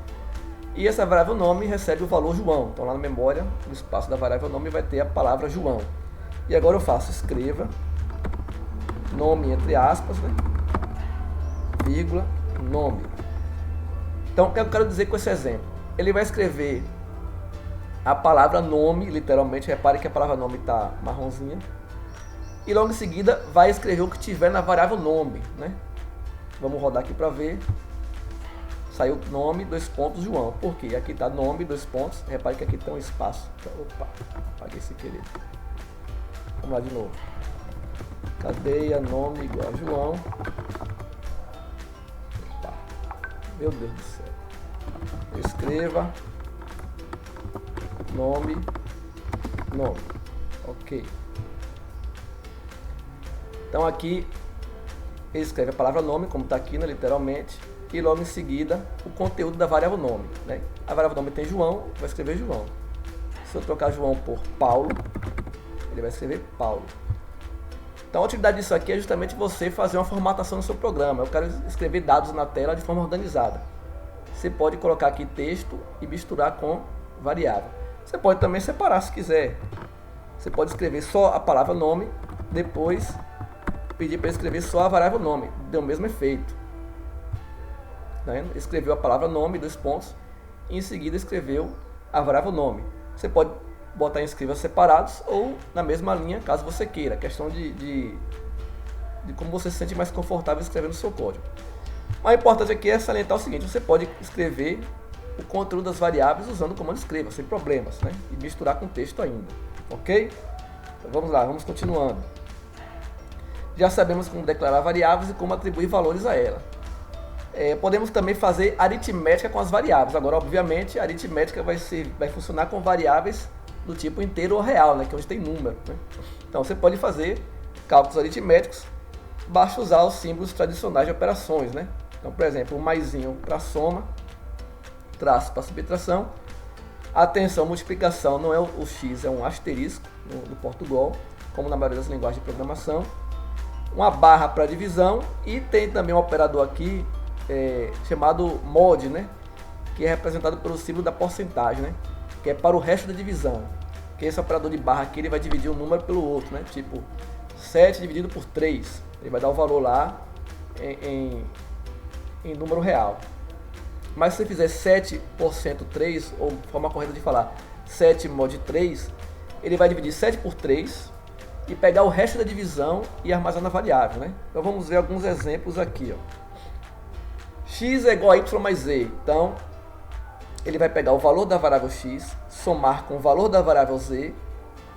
e essa variável nome recebe o valor João. Então lá na memória, no espaço da variável nome vai ter a palavra João. E agora eu faço escreva nome entre aspas, né? Vírgula, nome. Então, o que eu quero dizer com esse exemplo? Ele vai escrever a palavra nome, literalmente, repare que a palavra nome está marronzinha, e logo em seguida vai escrever o que tiver na variável nome, né? Vamos rodar aqui para ver. Saiu nome, dois pontos, João. Por quê? Aqui está nome, dois pontos, repare que aqui tem um espaço. Opa, apaguei sem querer. Vamos lá de novo. Cadeia, nome igual a João. Meu Deus do céu. Escreva nome. Ok. Então aqui ele escreve a palavra nome, como está aqui, né, literalmente, e logo em seguida o conteúdo da variável nome, né? A variável nome tem João, vai escrever João. Se eu trocar João por Paulo, ele vai escrever Paulo. Então a utilidade disso aqui é justamente você fazer uma formatação no seu programa. Eu quero escrever dados na tela de forma organizada. Você pode colocar aqui texto e misturar com variável. Você pode também separar se quiser. Você pode escrever só a palavra nome, depois pedir para escrever só a variável nome. Deu o mesmo efeito. Tá vendo? Escreveu a palavra nome, dois pontos, e em seguida escreveu a variável nome. Você pode botar em escreva separados ou na mesma linha, caso você queira. Questão de como você se sente mais confortável escrevendo o seu código. Mas o importante aqui é salientar o seguinte: você pode escrever o conteúdo das variáveis usando o comando escreva, sem problemas, né? E misturar com texto ainda, ok? Então vamos lá, vamos continuando. Já sabemos como declarar variáveis e como atribuir valores a ela. Podemos também fazer aritmética com as variáveis. Agora, obviamente, a aritmética vai funcionar com variáveis do tipo inteiro ou real, né? Que é onde tem número, né? Então você pode fazer cálculos aritméticos, basta usar os símbolos tradicionais de operações, né? Então, por exemplo, o maisinho para soma, traço para subtração. Atenção, multiplicação não é o X, é um asterisco no Portugal, como na maioria das linguagens de programação. Uma barra para divisão e tem também um operador aqui chamado mod, né? Que é representado pelo símbolo da porcentagem, né? Que é para o resto da divisão. Que esse operador de barra aqui ele vai dividir um número pelo outro, né? Tipo 7 dividido por 3. Ele vai dar o valor lá em número real. Mas se você fizer 7 por 3, ou forma correta de falar 7 mod 3, ele vai dividir 7 por 3 e pegar o resto da divisão e armazenar na variável, né? Então vamos ver alguns exemplos aqui, ó. X é igual a y mais z. Então ele vai pegar o valor da variável x, somar com o valor da variável z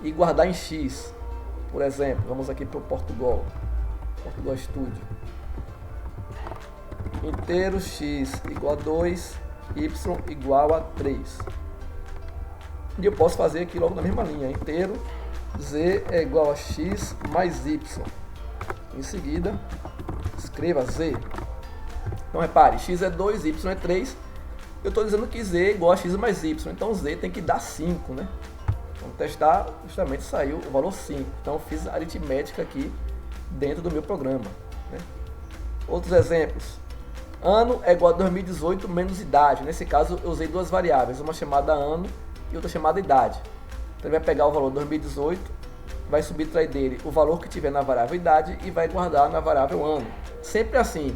e guardar em x. Por exemplo, vamos aqui para o Portugal Studio. Inteiro x igual a 2, y igual a 3. E eu posso fazer aqui logo na mesma linha. Inteiro z é igual a x mais y. Em seguida, escreva z. Então repare, x é 2, y é 3. Eu estou dizendo que z é igual a x mais y. Então z tem que dar 5, né? Vamos testar, justamente saiu o valor 5. Então eu fiz a aritmética aqui dentro do meu programa, né? Outros exemplos. Ano é igual a 2018 menos idade. Nesse caso eu usei duas variáveis, uma chamada ano e outra chamada idade. Então ele vai pegar o valor 2018, vai subtrair dele o valor que tiver na variável idade e vai guardar na variável ano. Sempre assim,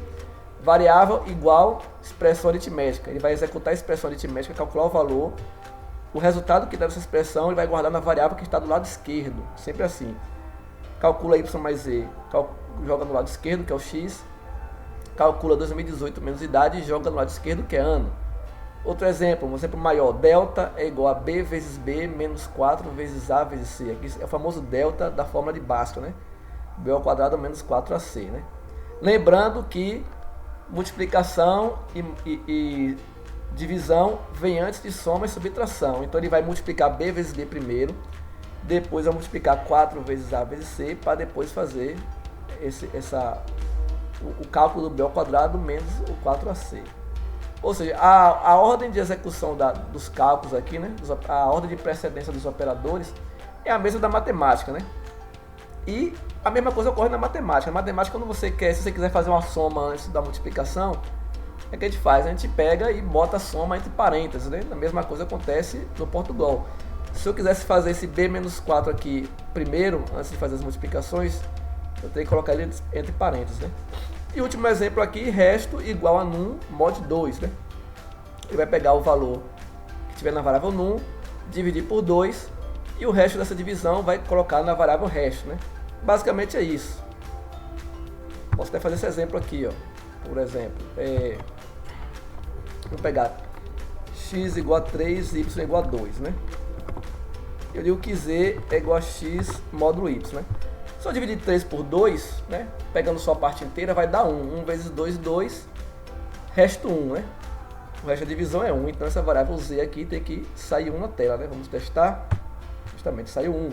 variável igual expressão aritmética. Ele vai executar a expressão aritmética, calcular o valor, o resultado que dá dessa expressão ele vai guardar na variável que está do lado esquerdo. Sempre assim. Calcula y mais z, joga no lado esquerdo, que é o x. Calcula 2018 menos idade e joga no lado esquerdo, que é ano. Outro exemplo, um exemplo maior, delta é igual a b vezes b menos 4 vezes a vezes c. Aqui é o famoso delta da fórmula de Bhaskara, né? b ao quadrado menos 4ac, né? Lembrando que multiplicação e divisão vem antes de soma e subtração. Então ele vai multiplicar b vezes b primeiro, depois vai multiplicar 4 vezes a vezes c, para depois fazer o cálculo do b ao quadrado menos o 4ac. Ou seja, a ordem de execução dos cálculos aqui, né, a ordem de precedência dos operadores é a mesma da matemática, né? E a mesma coisa ocorre na matemática. Na matemática, quando se você quiser fazer uma soma antes da multiplicação, o que a gente faz? A gente pega e bota a soma entre parênteses, né? A mesma coisa acontece no Portugal. Se eu quisesse fazer esse b menos 4 aqui primeiro, antes de fazer as multiplicações, eu teria que colocar ele entre parênteses, né? E o último exemplo aqui, resto igual a num mod 2, né? Ele vai pegar o valor que tiver na variável num, dividir por 2, e o resto dessa divisão vai colocar na variável resto, né? Basicamente é isso. Posso até fazer esse exemplo aqui, ó. Por exemplo, vou pegar x igual a 3, y igual a 2, né? Eu digo que z é igual a x módulo y, né? Se eu dividir 3 por 2, né? Pegando só a parte inteira, vai dar 1. 1 vezes 2, 2. Resto 1, né? O resto da divisão é 1. Então essa variável z aqui tem que sair 1 na tela, né? Vamos testar. Justamente saiu 1.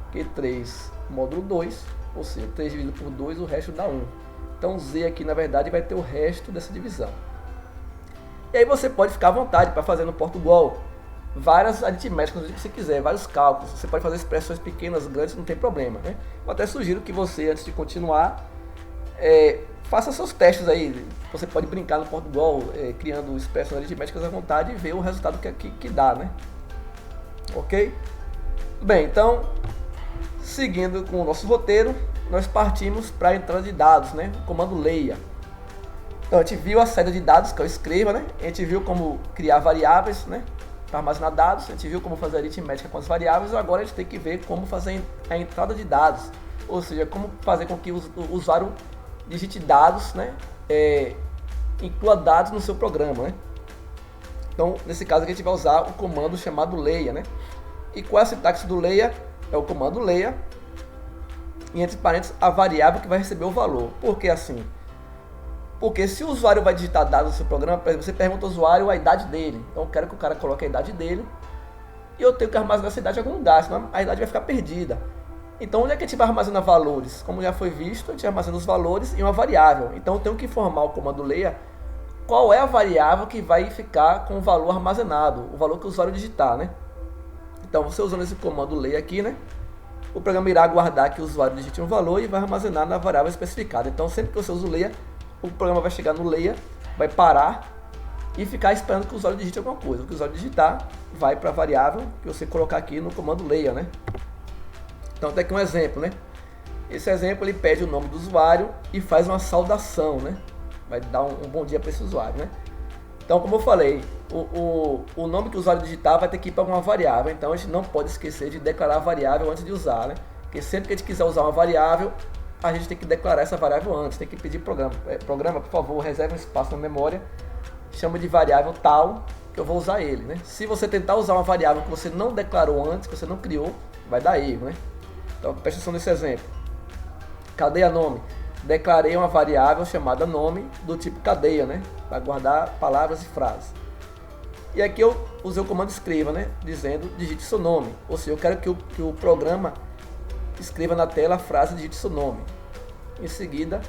Porque 3 módulo 2, ou seja, 3 dividido por 2, o resto dá 1. Então z aqui, na verdade, vai ter o resto dessa divisão. E aí você pode ficar à vontade para fazer no Portugal várias aritméticas, se você quiser, vários cálculos. Você pode fazer expressões pequenas, grandes, não tem problema, né? Eu até sugiro que você, antes de continuar, faça seus testes aí. Você pode brincar no Portugal, criando expressões aritméticas à vontade e ver o resultado que dá, né? Ok? Bem, então, seguindo com o nosso roteiro, nós partimos para a entrada de dados, né? O comando leia. Então, a gente viu a saída de dados, que é o escreva, né? A gente viu como criar variáveis, né? Para armazenar dados, a gente viu como fazer aritmética com as variáveis, e agora a gente tem que ver como fazer a entrada de dados, ou seja, como fazer com que o usuário digite dados, né, inclua dados no seu programa, né? Então, nesse caso aqui a gente vai usar o comando chamado leia, né? E qual é a sintaxe do leia? É o comando leia, e entre parênteses, a variável que vai receber o valor. Por que assim? Porque se o usuário vai digitar dados no seu programa, por exemplo, você pergunta ao usuário a idade dele. Então eu quero que o cara coloque a idade dele e eu tenho que armazenar essa idade em algum lugar, senão a idade vai ficar perdida. Então, onde é que a gente vai armazenar valores? Como já foi visto, a gente armazena os valores em uma variável. Então, eu tenho que informar o comando leia qual é a variável que vai ficar com o valor armazenado, o valor que o usuário digitar, né? Então, você usando esse comando leia aqui, né? O programa irá guardar que o usuário digite um valor e vai armazenar na variável especificada. Então, sempre que você usa o leia, o programa vai chegar no leia, vai parar e ficar esperando que o usuário digite alguma coisa. O que o usuário digitar vai para a variável que você colocar aqui no comando leia, né? Então, tem aqui um exemplo, né? Esse exemplo ele pede o nome do usuário e faz uma saudação, né? Vai dar um bom dia para esse usuário, né? Então, como eu falei, o nome que o usuário digitar vai ter que ir para alguma variável. Então, a gente não pode esquecer de declarar a variável antes de usar, né? Porque sempre que a gente quiser usar uma variável, a gente tem que declarar essa variável antes. Tem que pedir programa, por favor, reserve um espaço na memória, chama de variável tal, que eu vou usar ele, né? Se você tentar usar uma variável que você não declarou antes, que você não criou, vai dar erro, né? Então, presta atenção nesse exemplo. Cadeia nome. Declarei uma variável chamada nome do tipo cadeia, né? Para guardar palavras e frases. E aqui eu usei o comando escreva, né? Dizendo digite seu nome. Ou seja, eu quero que o programa escreva na tela a frase digite seu nome. Em seguida,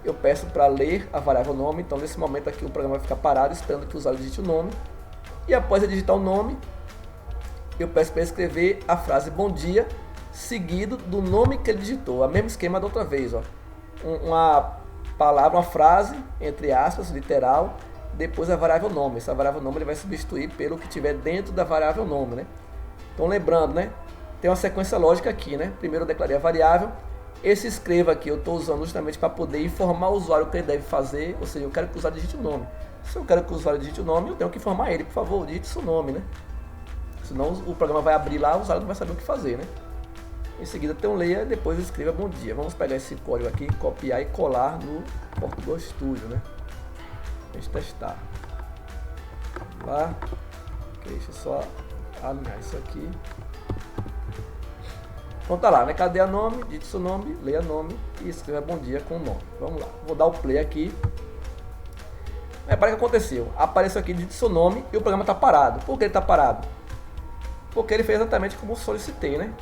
eu peço para ler a variável nome. Então, nesse momento aqui, o programa vai ficar parado esperando que o usuário digite o nome. E após ele digitar o nome, eu peço para ele escrever a frase bom dia, seguido do nome que ele digitou. O mesmo esquema da outra vez, ó. Uma palavra, uma frase, entre aspas, literal, depois a variável nome. Essa variável nome ele vai substituir pelo que tiver dentro da variável nome, né? Então, lembrando, né? Tem uma sequência lógica aqui, né? Primeiro eu declarei a variável. Esse escreva aqui eu estou usando justamente para poder informar o usuário o que ele deve fazer. Ou seja, eu quero que o usuário digite o nome. Se eu quero que o usuário digite o nome, eu tenho que informar ele, por favor, digite seu nome, né? Senão o programa vai abrir lá, o usuário não vai saber o que fazer, né? Em seguida tem um leia e depois escreva bom dia. Vamos pegar esse código aqui, copiar e colar no Portugal Studio, né? A gente testar. Vamos lá. Ok, deixa eu só alinhar isso aqui. Então tá lá, né? Cadê nome? Digite seu nome, leia nome e escreva bom dia com o nome. Vamos lá. Vou dar o play aqui. Repara o que aconteceu. Apareceu aqui, digite seu nome e o programa está parado. Por que ele está parado? Porque ele fez exatamente como eu solicitei, né?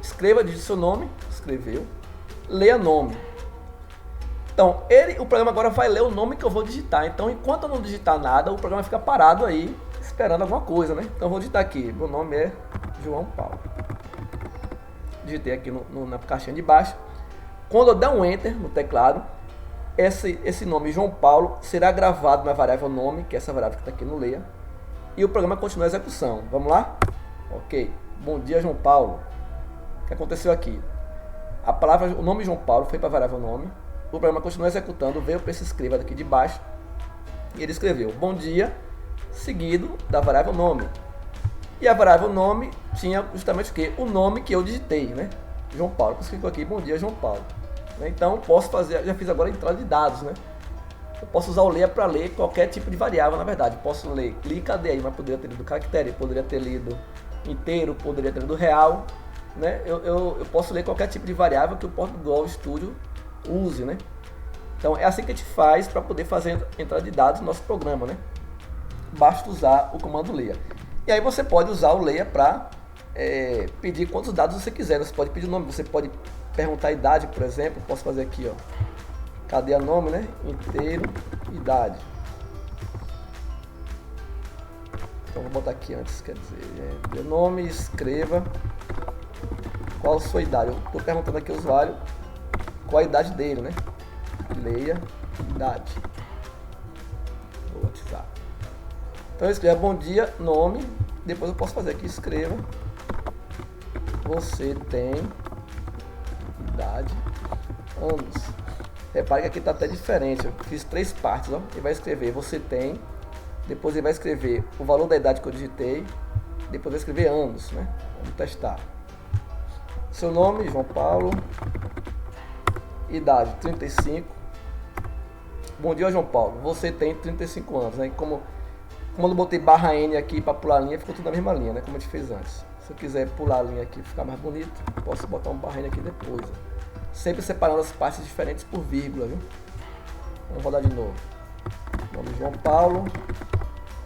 Escreva, digite seu nome, escreveu, leia nome. Então, o programa agora vai ler o nome que eu vou digitar. Então, enquanto eu não digitar nada, o programa fica parado aí, esperando alguma coisa, né? Então, eu vou digitar aqui, meu nome é João Paulo. Digitei aqui na caixinha de baixo. Quando eu der um Enter no teclado, esse nome João Paulo será gravado na variável nome, que é essa variável que está aqui no leia, e o programa continua a execução. Vamos lá? Ok. Bom dia, João Paulo. O que aconteceu aqui? O nome João Paulo foi para a variável nome, o programa continuou executando, veio para esse escreva daqui de baixo, e ele escreveu bom dia, seguido da variável nome. E a variável nome tinha justamente o que? O nome que eu digitei, né? João Paulo. Por isso ficou aqui, bom dia, João Paulo. Então, posso fazer, já fiz agora a entrada de dados, né? Eu posso usar o leia para ler qualquer tipo de variável, na verdade. Posso ler clica aí, mas poderia ter lido caractere, poderia ter lido inteiro, poderia ter lido real, né? Eu posso ler qualquer tipo de variável que o Portugal Studio use, né? Então, é assim que a gente faz para poder fazer a entrada de dados no nosso programa, né? Basta usar o comando leia. E aí você pode usar o leia para pedir quantos dados você quiser. Você pode pedir o nome, você pode perguntar a idade, por exemplo. Posso fazer aqui, ó. Cadê o nome, né? Inteiro, idade. Então vou botar aqui antes, quer dizer, meu nome, escreva qual a sua idade. Eu estou perguntando aqui ao usuário qual a idade dele, né? Leia idade. Vou batizar. Então eu escrevo bom dia, nome, depois eu posso fazer aqui, escreva, você tem idade, anos. Repare que aqui está até diferente, eu fiz 3 partes, ó. Ele vai escrever você tem, depois ele vai escrever o valor da idade que eu digitei, depois vai escrever anos, né? Vamos testar. Seu nome, João Paulo, idade 35, bom dia, João Paulo, você tem 35 anos, né? Como eu botei barra N aqui para pular a linha, ficou tudo na mesma linha, né? Como a gente fez antes. Se eu quiser pular a linha aqui e ficar mais bonito, posso botar um barra N aqui depois. Ó. Sempre separando as partes diferentes por vírgula, viu? Vamos rodar de novo. Nome João Paulo,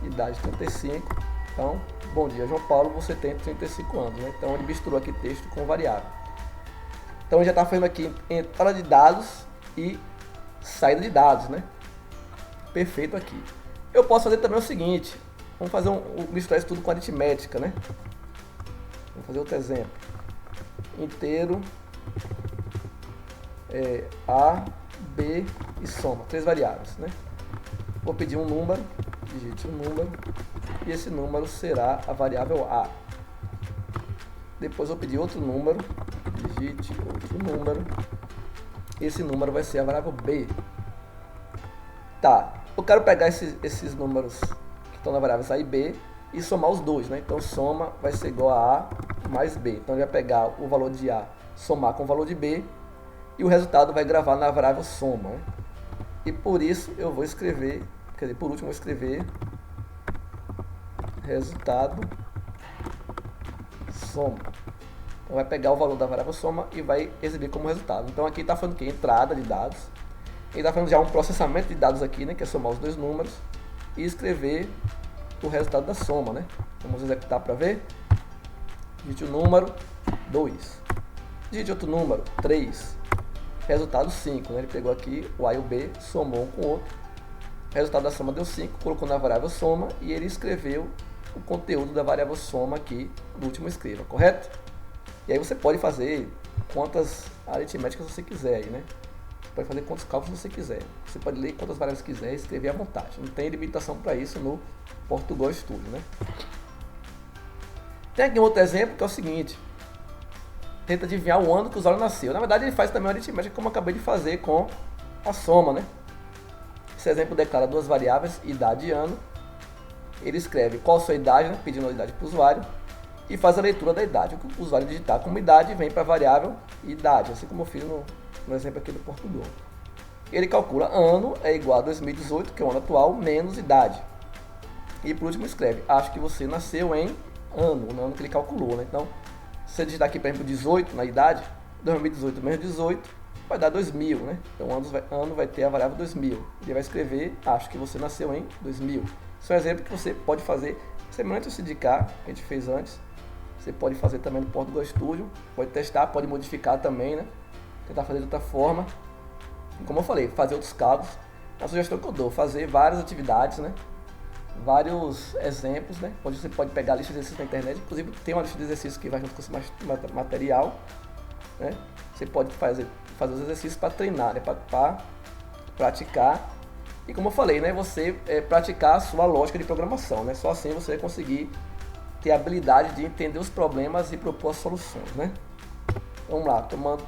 idade 35. Então, bom dia, João Paulo, você tem 35 anos, né? Então ele misturou aqui texto com variável. Então já está fazendo aqui entrada de dados e saída de dados, né? Perfeito aqui. Eu posso fazer também o seguinte, vamos fazer misturar isso tudo com aritmética, né? Vamos fazer outro exemplo. Inteiro, A, B e soma, 3 variáveis, né? Vou pedir um número, digite um número, e esse número será a variável A. Depois vou pedir outro número, digite outro número, esse número vai ser a variável B. Tá, eu quero pegar esses números que estão na variável A e B e somar os dois, né? Então soma vai ser igual a A mais B. Então ele vai pegar o valor de A, somar com o valor de B, e o resultado vai gravar na variável soma, né? E por isso eu vou escrever, quer dizer, por último eu vou escrever resultado soma. Então vai pegar o valor da variável soma e vai exibir como resultado. Então aqui está falando que entrada de dados. Ele está falando já um processamento de dados aqui, né, que é somar os dois números e escrever o resultado da soma, né? Vamos executar para ver. Digite o número 2. Digite outro número 3. Resultado 5, né? Ele pegou aqui o A e o B, somou um com o outro. O resultado da soma deu 5, colocou na variável soma e ele escreveu o conteúdo da variável soma aqui no último escreva, correto? E aí você pode fazer quantas aritméticas você quiser aí, né? Você pode fazer quantos cálculos você quiser. Você pode ler quantas variáveis quiser e escrever à vontade. Não tem limitação para isso no Portugal Studio, né? Tem aqui um outro exemplo que é o seguinte. Tenta adivinhar o ano que o usuário nasceu. Na verdade, ele faz também uma aritmética como eu acabei de fazer com a soma, né? Esse exemplo declara duas variáveis, idade e ano. Ele escreve qual a sua idade, né? Pedindo a idade para o usuário. E faz a leitura da idade. O que o usuário digitar como idade vem para a variável idade, assim como eu fiz no exemplo aqui do Portugal. Ele calcula ano é igual a 2018, que é o ano atual, menos idade. E por último escreve, acho que você nasceu em ano, no ano que ele calculou, né? Então, se você digitar aqui, por exemplo, 18 na idade, 2018 menos 18, vai dar 2000, né? Então, ano vai ter a variável 2000. Ele vai escrever, acho que você nasceu em 2000. Isso é um exemplo que você pode fazer, semelhante ao sindicar, que a gente fez antes. Você pode fazer também no Portugal Studio, pode testar, pode modificar também, né? Tentar fazer de outra forma. E como eu falei, fazer outros cálculos. A sugestão que eu dou, fazer várias atividades, né? Vários exemplos, né? Onde você pode pegar a lista de exercícios na internet. Inclusive tem uma lista de exercícios que vai junto com esse material, né? Você pode fazer os exercícios para treinar, né? Para praticar. E como eu falei, né? Você praticar a sua lógica de programação, né? Só assim você vai conseguir ter a habilidade de entender os problemas e propor as soluções, né? Vamos lá, tomando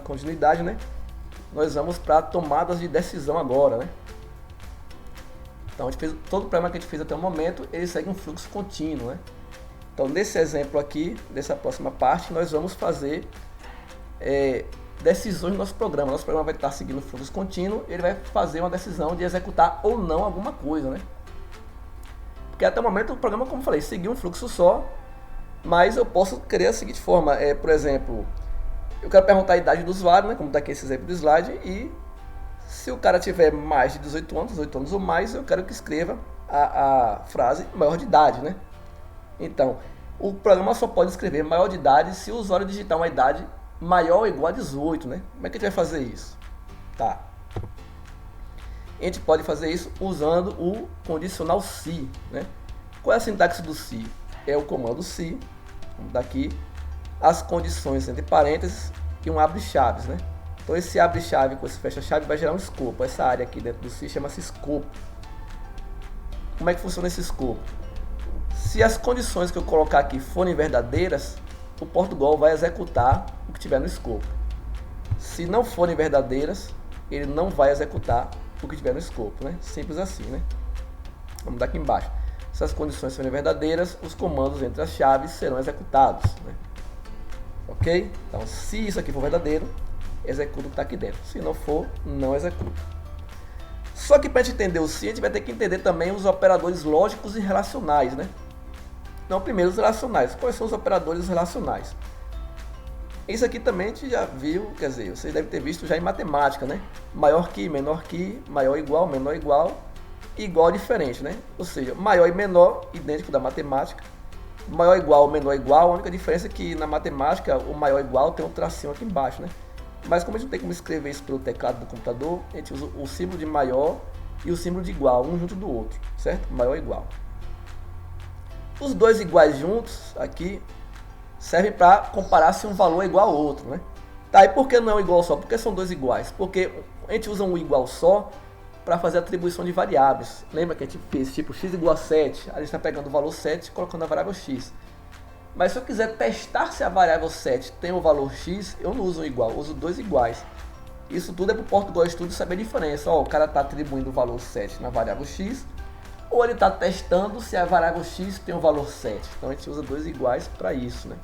continuidade, né? Nós vamos para tomadas de decisão agora, né? Então, a gente fez, todo o problema que a gente fez até o momento, ele segue um fluxo contínuo, né? Então, nesse exemplo aqui, nessa próxima parte, nós vamos fazer decisões no nosso programa. Nosso programa vai estar seguindo o fluxo contínuo, ele vai fazer uma decisão de executar ou não alguma coisa, né? Porque até o momento o programa, como eu falei, seguiu um fluxo só, mas eu posso querer a seguinte forma, por exemplo, eu quero perguntar a idade do usuário, né? Como está aqui esse exemplo do slide, e se o cara tiver mais de 18 anos ou mais, eu quero que escreva a frase maior de idade, né? Então, o programa só pode escrever maior de idade se o usuário digitar uma idade maior ou igual a 18, né? Como é que a gente vai fazer isso? Tá. A gente pode fazer isso usando o condicional se, né? Qual é a sintaxe do se? É o comando se, daqui, as condições entre parênteses e um abre-chaves, né? Então esse abre-chave com esse fecha-chave vai gerar um escopo. Essa área aqui dentro do se chama-se escopo. Como é que funciona esse escopo? Se as condições que eu colocar aqui forem verdadeiras, o Portugal vai executar o que tiver no escopo. Se não forem verdadeiras, ele não vai executar o que tiver no escopo, né? Simples assim, né? Vamos dar aqui embaixo. Se as condições forem verdadeiras, os comandos entre as chaves serão executados, né? Ok? Então, se isso aqui for verdadeiro, executa o que está aqui dentro. Se não for, não executa. Só que para a gente entender o se, a gente vai ter que entender também os operadores lógicos e relacionais, né? Então, primeiro os relacionais. Quais são os operadores relacionais? Isso aqui também a gente já viu, quer dizer, vocês devem ter visto já em matemática, né? Maior que, maior igual, menor igual, igual diferente, né? Ou seja, maior e menor, idêntico da matemática, Maior igual, menor igual, a única diferença é que na matemática o maior igual tem um tracinho aqui embaixo, né? Mas como a gente não tem como escrever isso pelo teclado do computador, a gente usa o símbolo de maior e o símbolo de igual, um junto do outro, certo? Maior igual. Os dois iguais juntos aqui servem para comparar se um valor é igual ao outro, né? Tá, e por que não é igual só? Porque são dois iguais? Porque a gente usa um igual só para fazer atribuição de variáveis. Lembra que a gente fez tipo x igual a 7, a gente está pegando o valor 7 e colocando a variável x. Mas se eu quiser testar se a variável 7 tem o valor x, eu não uso um igual, eu uso dois iguais. Isso tudo é para o Portugal Studio saber a diferença. Ó, o cara está atribuindo o valor 7 na variável x, ou ele está testando se a variável x tem o valor 7. Então a gente usa dois iguais para isso, né?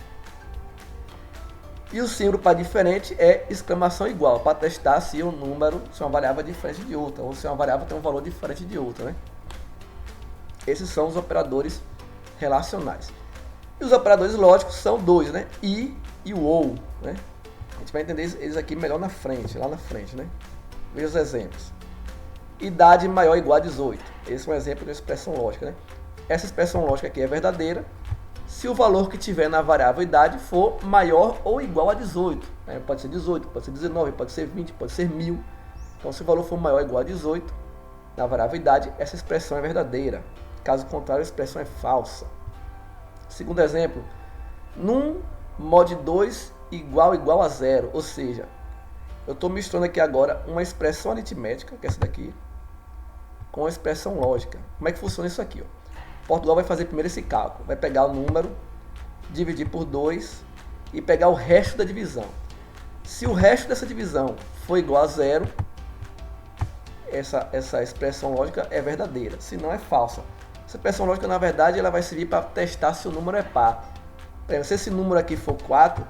E o símbolo para diferente é exclamação igual, para testar se um número, se uma variável é diferente de outra, ou se uma variável tem um valor diferente de outra, né? Esses são os operadores relacionais. E os operadores lógicos são dois, né? E o ou, né? A gente vai entender eles aqui melhor na frente, lá na frente, né? Veja os exemplos. Idade maior ou igual a 18. Esse é um exemplo de uma expressão lógica, né? Essa expressão lógica aqui é verdadeira se o valor que tiver na variável idade for maior ou igual a 18. Né? Pode ser 18, pode ser 19, pode ser 20, pode ser 1000. Então, se o valor for maior ou igual a 18 na variável idade, essa expressão é verdadeira. Caso contrário, a expressão é falsa. Segundo exemplo, num mod 2 igual a zero, ou seja, eu estou misturando aqui agora uma expressão aritmética, que é essa daqui, com a expressão lógica. Como é que funciona isso aqui? Ó? Portugal vai fazer primeiro esse cálculo, vai pegar o número, dividir por 2 e pegar o resto da divisão. Se o resto dessa divisão for igual a zero, essa expressão lógica é verdadeira, se não é falsa. Essa expressão lógica, na verdade, ela vai servir para testar se o número é par. Por exemplo, se esse número aqui for 4,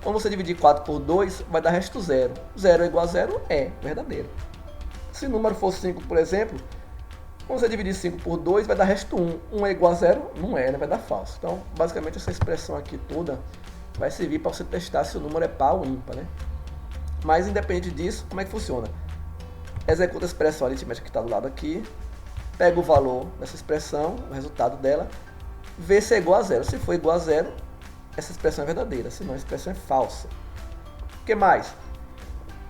quando você dividir 4 por 2, vai dar resto 0. 0 é igual a 0, é verdadeiro. Se o número for 5, por exemplo, quando você dividir 5 por 2, vai dar resto 1. 1 é igual a 0? Não é, né? Vai dar falso. Então, basicamente, essa expressão aqui toda vai servir para você testar se o número é par ou ímpar, né? Mas, independente disso, como é que funciona? Executa a expressão aritmética que está do lado aqui, pega o valor dessa expressão, o resultado dela, vê se é igual a 0. Se for igual a 0, essa expressão é verdadeira, senão a expressão é falsa. O que mais?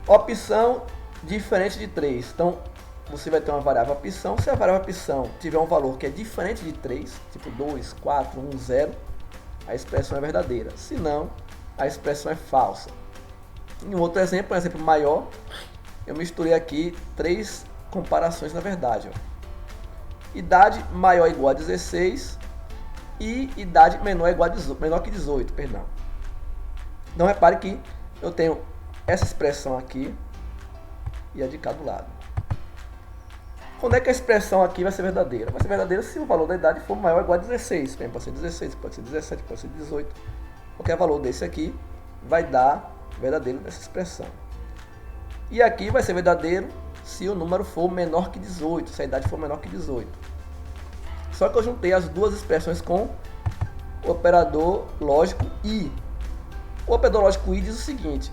Opção diferente de 3. Então, você vai ter uma variável opção. Se a variável opção tiver um valor que é diferente de 3, tipo 2, 4, 1, 0, a expressão é verdadeira. Se não, a expressão é falsa. Em um outro exemplo, um exemplo maior, eu misturei aqui três comparações na verdade. Ó. Idade maior ou igual a 16 e idade menor que 18, perdão. Então repare que eu tenho essa expressão aqui e a de cá do lado. Quando é que a expressão aqui vai ser verdadeira? Vai ser verdadeira se o valor da idade for maior ou igual a 16. Pode ser 16, pode ser 17, pode ser 18. Qualquer valor desse aqui vai dar verdadeiro nessa expressão. E aqui vai ser verdadeiro se o número for menor que 18, se a idade for menor que 18. Só que eu juntei as duas expressões com o operador lógico i. O operador lógico i diz o seguinte: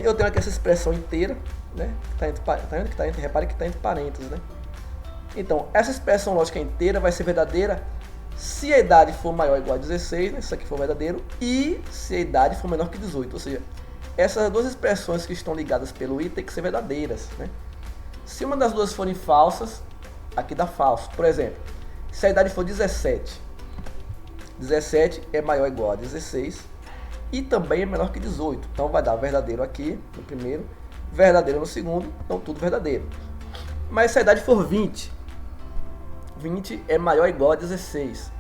eu tenho aqui essa expressão inteira, né? Repare que está entre parênteses, né? Então, essa expressão lógica inteira vai ser verdadeira se a idade for maior ou igual a 16, né? Se isso aqui for verdadeiro, e se a idade for menor que 18. Ou seja, essas duas expressões que estão ligadas pelo i tem que ser verdadeiras, né? Se uma das duas forem falsas, aqui dá falso. Por exemplo, se a idade for 17, 17 é maior ou igual a 16 e também é menor que 18. Então vai dar verdadeiro aqui no primeiro, verdadeiro no segundo, então tudo verdadeiro. Mas se a idade for 20, 20 é maior ou igual a 16,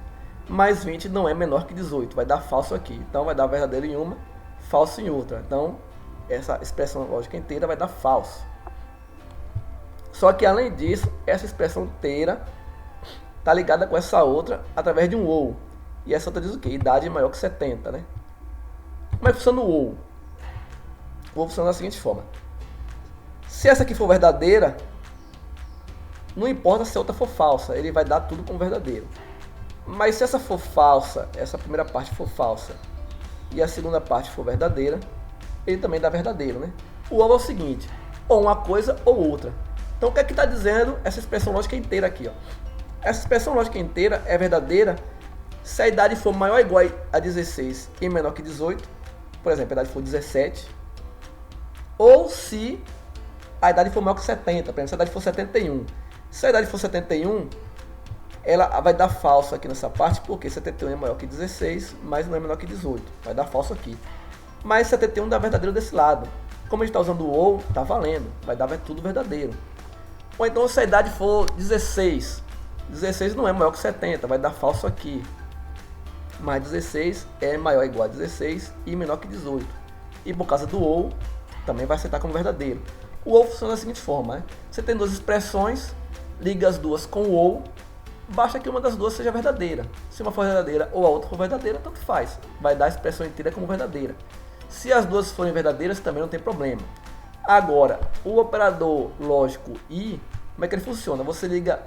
mas 20 não é menor que 18, vai dar falso aqui. Então vai dar verdadeiro em uma, falso em outra. Então essa expressão lógica inteira vai dar falso. Só que além disso, essa expressão inteira está ligada com essa outra através de um ou. E essa outra diz o quê? Idade maior que 70, né? Como é que funciona o ou? Vou funcionar da seguinte forma. Se essa aqui for verdadeira, não importa se a outra for falsa, ele vai dar tudo como verdadeiro. Mas se essa for falsa, essa primeira parte for falsa, e a segunda parte for verdadeira, ele também dá verdadeiro, né? O ou é o seguinte, ou uma coisa ou outra. Então o que é que está dizendo essa expressão lógica inteira aqui? Ó? Essa expressão lógica inteira é verdadeira Se a idade for maior ou igual a 16 e menor que 18, por exemplo, a idade for 17, ou se a idade for maior que 70, por exemplo, se a idade for 71. Se a idade for 71, ela vai dar falso aqui nessa parte, porque 71 é maior que 16, mas não é menor que 18. Vai dar falso aqui. Mas 71 dá verdadeiro desse lado. Como a gente está usando o ou, está valendo. Vai dar tudo verdadeiro. Ou então se a idade for 16, 16 não é maior que 70, vai dar falso aqui. Mas 16 é maior ou igual a 16 e menor que 18. E por causa do ou, também vai aceitar como verdadeiro. O ou funciona da seguinte forma, né? Você tem duas expressões, liga as duas com o ou, basta que uma das duas seja verdadeira. Se uma for verdadeira ou a outra for verdadeira, tanto faz. Vai dar a expressão inteira como verdadeira. Se as duas forem verdadeiras, também não tem problema. Agora, o operador lógico i, como é que ele funciona? Você liga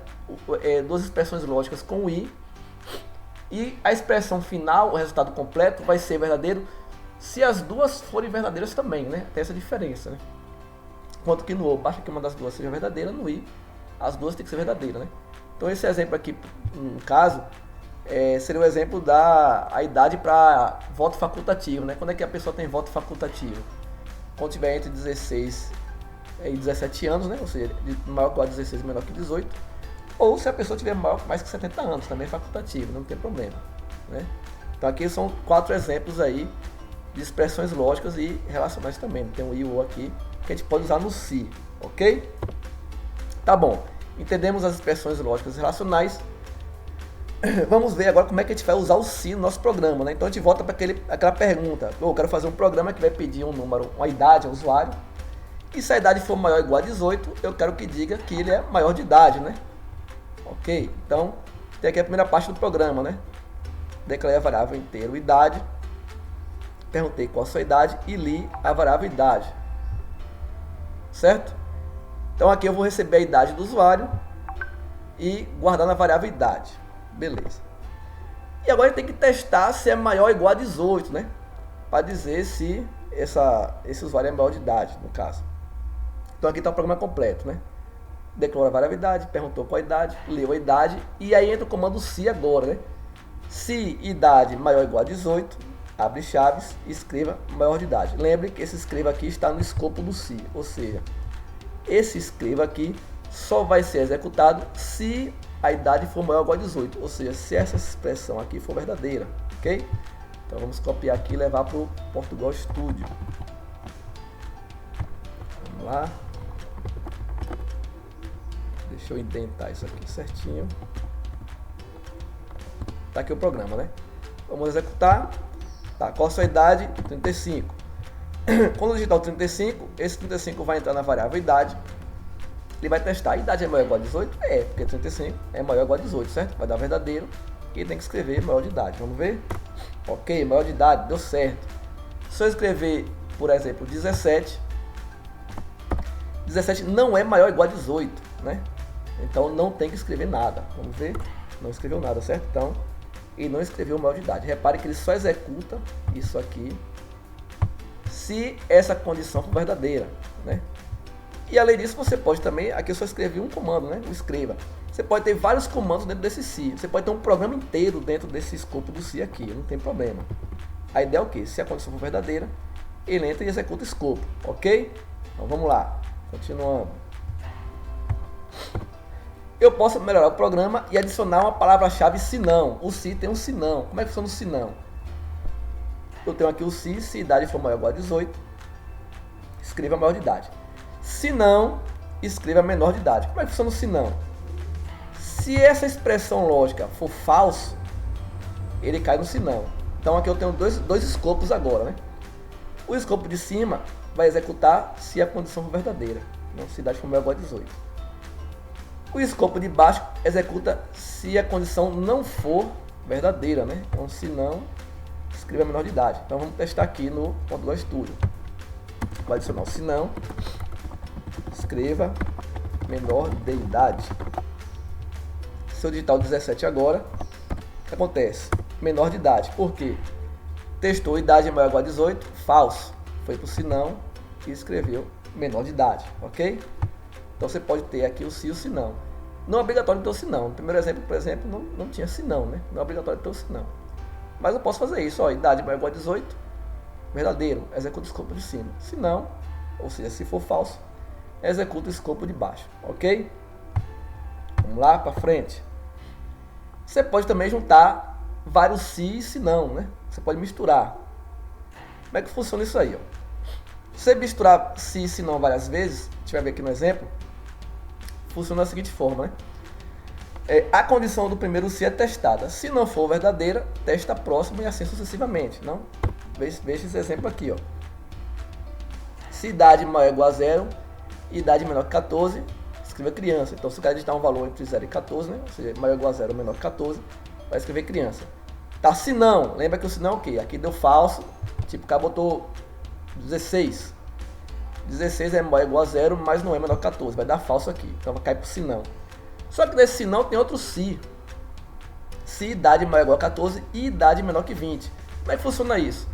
duas expressões lógicas com o i, e a expressão final, o resultado completo, vai ser verdadeiro se as duas forem verdadeiras também, né? Tem essa diferença, né? Enquanto que no ou, basta que uma das duas seja verdadeira, no i, as duas tem que ser verdadeiras, né? Então esse exemplo aqui, no caso, seria o exemplo da idade para voto facultativo, né? Quando é que a pessoa tem voto facultativo? Quando tiver entre 16 e 17 anos, né? Ou seja, maior que 16 e menor que 18. Ou se a pessoa tiver mais que 70 anos, também é facultativo, não tem problema, né? Então aqui são 4 exemplos aí de expressões lógicas e relacionais também. Tem o i e o ou aqui que a gente pode usar no se, ok? Tá bom. Entendemos as expressões lógicas e relacionais. Vamos ver agora como é que a gente vai usar o se no nosso programa, né? Então a gente volta para aquela pergunta. Eu quero fazer um programa que vai pedir um número, uma idade ao usuário. E se a idade for maior ou igual a 18, eu quero que diga que ele é maior de idade, né? Ok? Então, tem aqui a primeira parte do programa, né? Declarei a variável inteiro idade. Perguntei qual a sua idade e li a variável idade. Certo? Então aqui eu vou receber a idade do usuário e guardar na variável idade. Beleza. E agora tem que testar se é maior ou igual a 18, né? Para dizer se esse usuário é maior de idade, no caso. Então aqui está o programa completo, né? Declarou a variável idade, perguntou qual a idade, leu a idade e aí entra o comando se agora, né? Se idade maior ou igual a 18, abre chaves e escreva maior de idade. Lembre que esse escreva aqui está no escopo do se, ou seja, esse escreva aqui só vai ser executado se a idade for maior ou igual a 18, ou seja, se essa expressão aqui for verdadeira, ok? Então vamos copiar aqui e levar para o Portugal Studio. Vamos lá. Deixa eu indentar isso aqui certinho. Tá aqui o programa, né? Vamos executar. Tá, qual a sua idade? 35. Quando eu digitar o 35, esse 35 vai entrar na variável idade. Ele vai testar, a idade é maior ou igual a 18? É, porque 35 é maior ou igual a 18, certo? Vai dar verdadeiro e tem que escrever maior de idade. Vamos ver? Ok, maior de idade, deu certo. Se eu escrever, por exemplo, 17, 17 não é maior ou igual a 18, né? Então não tem que escrever nada. Vamos ver? Não escreveu nada, certo? Então, ele não escreveu maior de idade. Repare que ele só executa isso aqui se essa condição for verdadeira, né? E além disso, você pode também, aqui eu só escrevi um comando, né? O escreva. Você pode ter vários comandos dentro desse se. Você pode ter um programa inteiro dentro desse escopo do se aqui, não tem problema. A ideia é o quê? Se a condição for verdadeira, ele entra e executa o escopo, ok? Então vamos lá, continuando. Eu posso melhorar o programa e adicionar uma palavra-chave se não. O se tem um se não. Como é que funciona o se não? Eu tenho aqui o se idade for maior ou igual a 18, escreva maior de idade. Se não, escreva menor de idade. Como é que funciona o se não? Se essa expressão lógica for falso, ele cai no se não. Então aqui eu tenho dois escopos agora, né? O escopo de cima vai executar se a condição for verdadeira. Não, se idade for maior ou igual a 18. O escopo de baixo executa se a condição não for verdadeira, né? Então se não, escreva menor de idade. Então vamos testar aqui no Portugal Studio. Vou adicionar o se não, escreva menor de idade. Se eu digitar o 17 agora, o que acontece? Menor de idade. Por quê? Testou idade maior ou igual a 18, falso. Foi para o se não e escreveu menor de idade, ok? Então você pode ter aqui o se e o se não. Não é obrigatório ter o se não. No primeiro exemplo, por exemplo, não tinha se não, né? Não é obrigatório ter o se não. Mas eu posso fazer isso, ó, idade maior ou igual a 18, verdadeiro, executa o escopo de cima. Se não, ou seja, se for falso, executa o escopo de baixo, ok? Vamos lá para frente. Você pode também juntar vários se e se não, né? Você pode misturar. Como é que funciona isso aí, ó? Se você misturar se e se não várias vezes, a gente vai ver aqui no exemplo, funciona da seguinte forma, né? A condição do primeiro se é testada. Se não for verdadeira, testa a próxima e assim sucessivamente. Não? Veja esse exemplo aqui, ó. Se idade maior ou igual a 0, idade menor que 14, escreva criança. Então, se o cara digitar um valor entre 0 e 14, né? Ou seja, maior ou igual a 0 ou menor que 14, vai escrever criança. Tá, se não, lembra que o se não é o quê? Aqui deu falso, tipo, o cara botou 16. 16 é maior ou igual a 0, mas não é menor que 14, vai dar falso aqui. Então, vai cair pro se não. Só que nesse se não tem outro se. Se idade maior ou igual a 14 e idade menor que 20. Como é que funciona isso?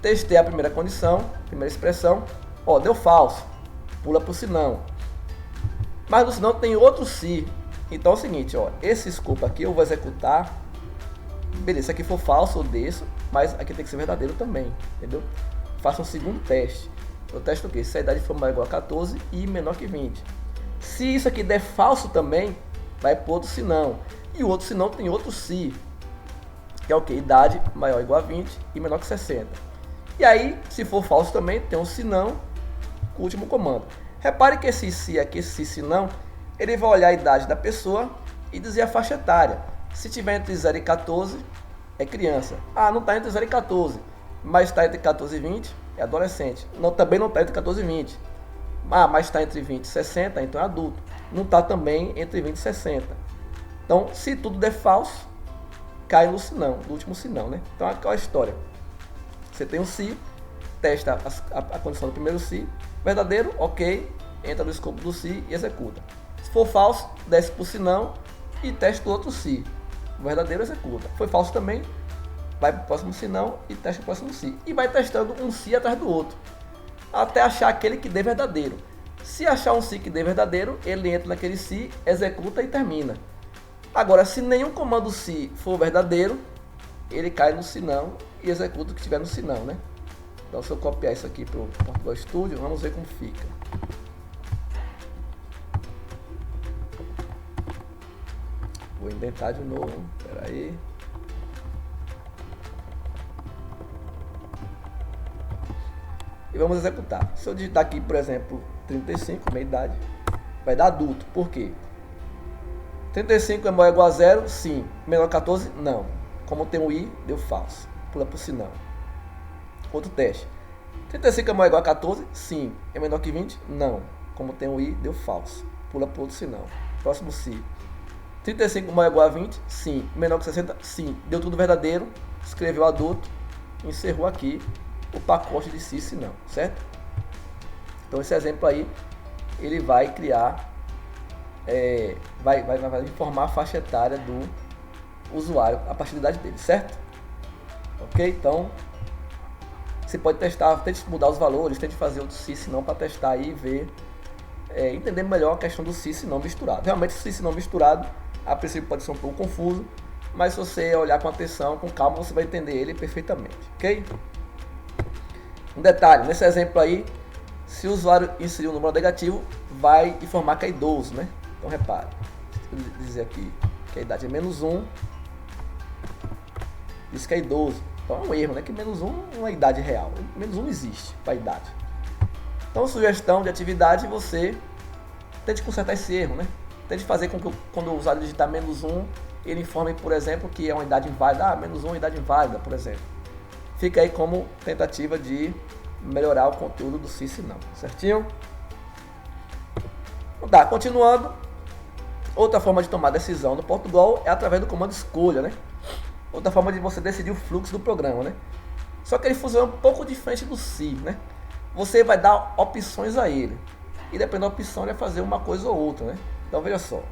Testei a primeira condição, primeira expressão. Ó, deu falso. Pula pro se não. Mas no se não tem outro se. Então é o seguinte, ó. Esse escopo aqui eu vou executar. Beleza, se aqui for falso eu desço. Mas aqui tem que ser verdadeiro também. Entendeu? Faça um segundo teste. Eu testo o quê? Se a idade for maior ou igual a 14 e menor que 20. Se isso aqui der falso também, vai para outro se não. E o outro se não tem outro se, que é o que? Idade maior ou igual a 20 e menor que 60. E aí, se for falso também, tem um se não com o último comando. Repare que esse se aqui, esse se não, ele vai olhar a idade da pessoa e dizer a faixa etária. Se tiver entre 0 e 14, é criança. Ah, não está entre 0 e 14, mas está entre 14 e 20, é adolescente. Não, também não está entre 14 e 20. Ah, mas está entre 20 e 60, então é adulto. Não está também entre 20 e 60. Então, se tudo der falso, cai no se não, no último se não, né? Então, aquela história. Você tem um se, testa a condição do primeiro se, verdadeiro, ok, entra no escopo do se e executa. Se for falso, desce para o se não e testa o outro se. O verdadeiro executa. Foi falso também, vai para o próximo se não e testa o próximo se. E vai testando um se atrás do outro, até achar aquele que dê verdadeiro. Se achar um se que dê verdadeiro, ele entra naquele se, executa e termina. Agora, se nenhum comando se for verdadeiro, ele cai no se não e executa o que tiver no se não, né? Então, se eu copiar isso aqui para o Portugal Studio, vamos ver como fica. Vou indentar de novo, espera aí. E vamos executar. Se eu digitar aqui, por exemplo, 35, meia idade, vai dar adulto. Por quê? 35 é maior ou igual a 0? Sim. Menor que 14? Não. Como tem um i, deu falso. Pula para o se não. Outro teste. 35 é maior ou igual a 14? Sim. É menor que 20? Não. Como tem um i, deu falso. Pula para o outro se não. Próximo se. 35 maior ou igual a 20? Sim. Menor que 60? Sim. Deu tudo verdadeiro. Escreveu adulto. Encerrou aqui o pacote de se se não, certo? Então esse exemplo aí, ele vai criar, vai informar a faixa etária do usuário, a partir da idade dele, certo? Ok? Então, você pode testar, tente mudar os valores, tente fazer outro se se não para testar aí e ver, entender melhor a questão do se se não misturado. Realmente, o se se não misturado, a princípio pode ser um pouco confuso, mas se você olhar com atenção, com calma, você vai entender ele perfeitamente, ok? Um detalhe, nesse exemplo aí, se o usuário inserir um número negativo, vai informar que é idoso, né? Então repare, deixa eu dizer aqui que a idade é -1, diz que é idoso. Então é um erro, né? Que -1 não é idade real, -1 não existe para a idade. Então, sugestão de atividade, você tente consertar esse erro, né? Tente fazer com que quando o usuário digitar -1, ele informe, por exemplo, que é uma idade inválida. Ah, -1 é uma idade inválida, por exemplo. Fica aí como tentativa de melhorar o conteúdo do se se não, certinho? Tá, continuando. Outra forma de tomar decisão no Portugal é através do comando escolha, né? Outra forma de você decidir o fluxo do programa, né? Só que ele funciona um pouco diferente do se, né? Você vai dar opções a ele. E dependendo da opção, ele vai fazer uma coisa ou outra, né? Então veja só.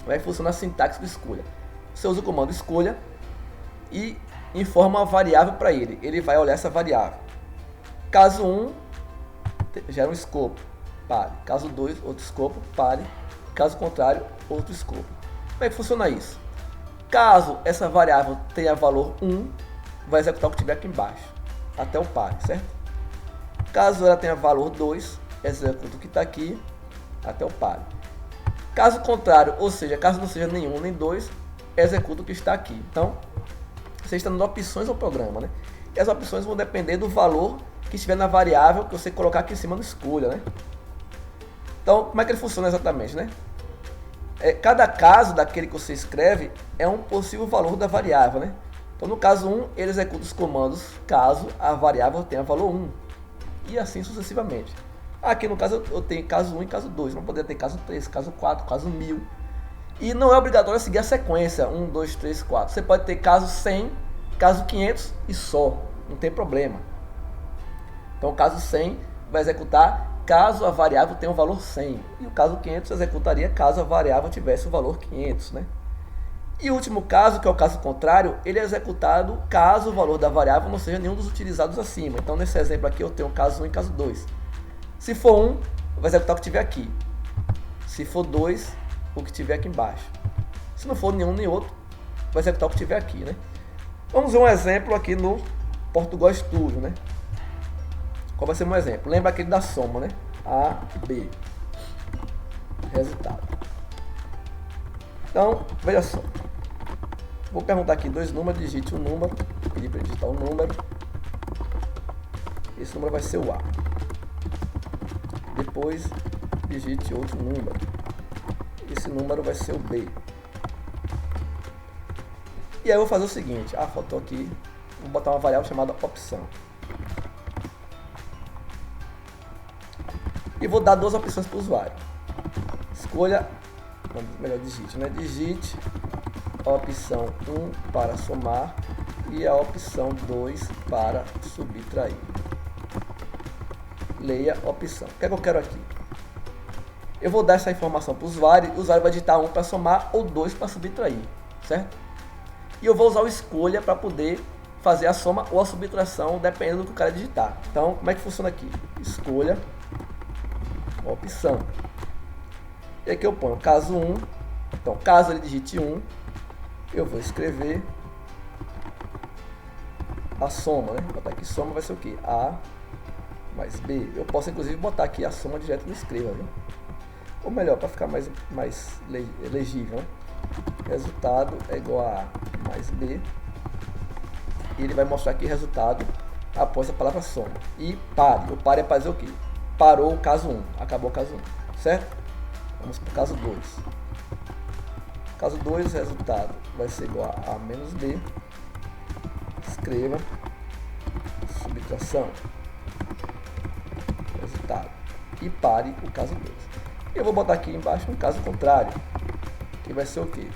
Vai funcionar a sintaxe do escolha. Você usa o comando escolha e informa uma variável para ele. Ele vai olhar essa variável. Caso 1, gera um escopo, pare. Caso 2, outro escopo, pare. Caso contrário, outro escopo. Como é que funciona isso? Caso essa variável tenha valor 1, vai executar o que tiver aqui embaixo, até o par, certo? Caso ela tenha valor 2, executa o que está aqui, até o par. Caso contrário, ou seja, caso não seja nenhum nem 2, executa o que está aqui. Então, você está dando opções ao programa, né? E as opções vão depender do valor que estiver na variável que você colocar aqui em cima no escolha, né? Então, como é que ele funciona exatamente, né? Cada caso daquele que você escreve é um possível valor da variável, né? Então, no caso 1, ele executa os comandos caso a variável tenha valor 1. E assim sucessivamente. Aqui no caso eu tenho caso 1 e caso 2. Não poderia ter caso 3, caso 4, caso 1000. E não é obrigatório seguir a sequência 1, 2, 3, 4. Você pode ter caso 100, caso 500 e só. Não tem problema. Então o caso 100 vai executar caso a variável tenha o valor 100. E o caso 500 executaria caso a variável tivesse o valor 500, né? E o último caso, que é o caso contrário, ele é executado caso o valor da variável não seja nenhum dos utilizados acima. Então nesse exemplo aqui eu tenho caso 1 e caso 2. Se for 1, vai executar o que tiver aqui. Se for 2, o que tiver aqui embaixo. Se não for nenhum nem outro, vai executar o que tiver aqui, né? Vamos ver um exemplo aqui no Portugal Studio, né? Qual vai ser um exemplo? Lembra aquele da soma, né? A, B. Resultado. Então, veja só. Vou perguntar aqui dois números, digite um número. Pedir para digitar um número. Esse número vai ser o A. Depois, digite outro número. Esse número vai ser o B. E aí eu vou fazer o seguinte. Ah, faltou aqui. Vou botar uma variável chamada opção. E vou dar duas opções para o usuário. Escolha, melhor digite, né? Digite a opção 1 para somar e a opção 2 para subtrair. Leia a opção. O que é que eu quero aqui? Eu vou dar essa informação para o usuário e o usuário vai digitar 1 para somar ou 2 para subtrair, certo? E eu vou usar o escolha para poder fazer a soma ou a subtração, dependendo do que o cara digitar. Então, como é que funciona aqui? Escolha, opção. E aqui eu ponho caso 1. Então, caso ele digite 1, eu vou escrever a soma, né? Vou botar aqui soma vai ser o quê? A mais B. Eu posso inclusive botar aqui a soma direto no escreva, viu? Ou melhor, para ficar mais legível, né? Resultado é igual a A mais B. E ele vai mostrar aqui resultado após a palavra soma. E pare. O pare é para dizer o quê? Parou o caso 1. Acabou o caso 1. Certo? Vamos para o caso 2. Caso 2, resultado vai ser igual a menos B. Escreva. Subtração. Resultado. E pare o caso 2. Eu vou botar aqui embaixo um caso contrário. Que vai ser o quê?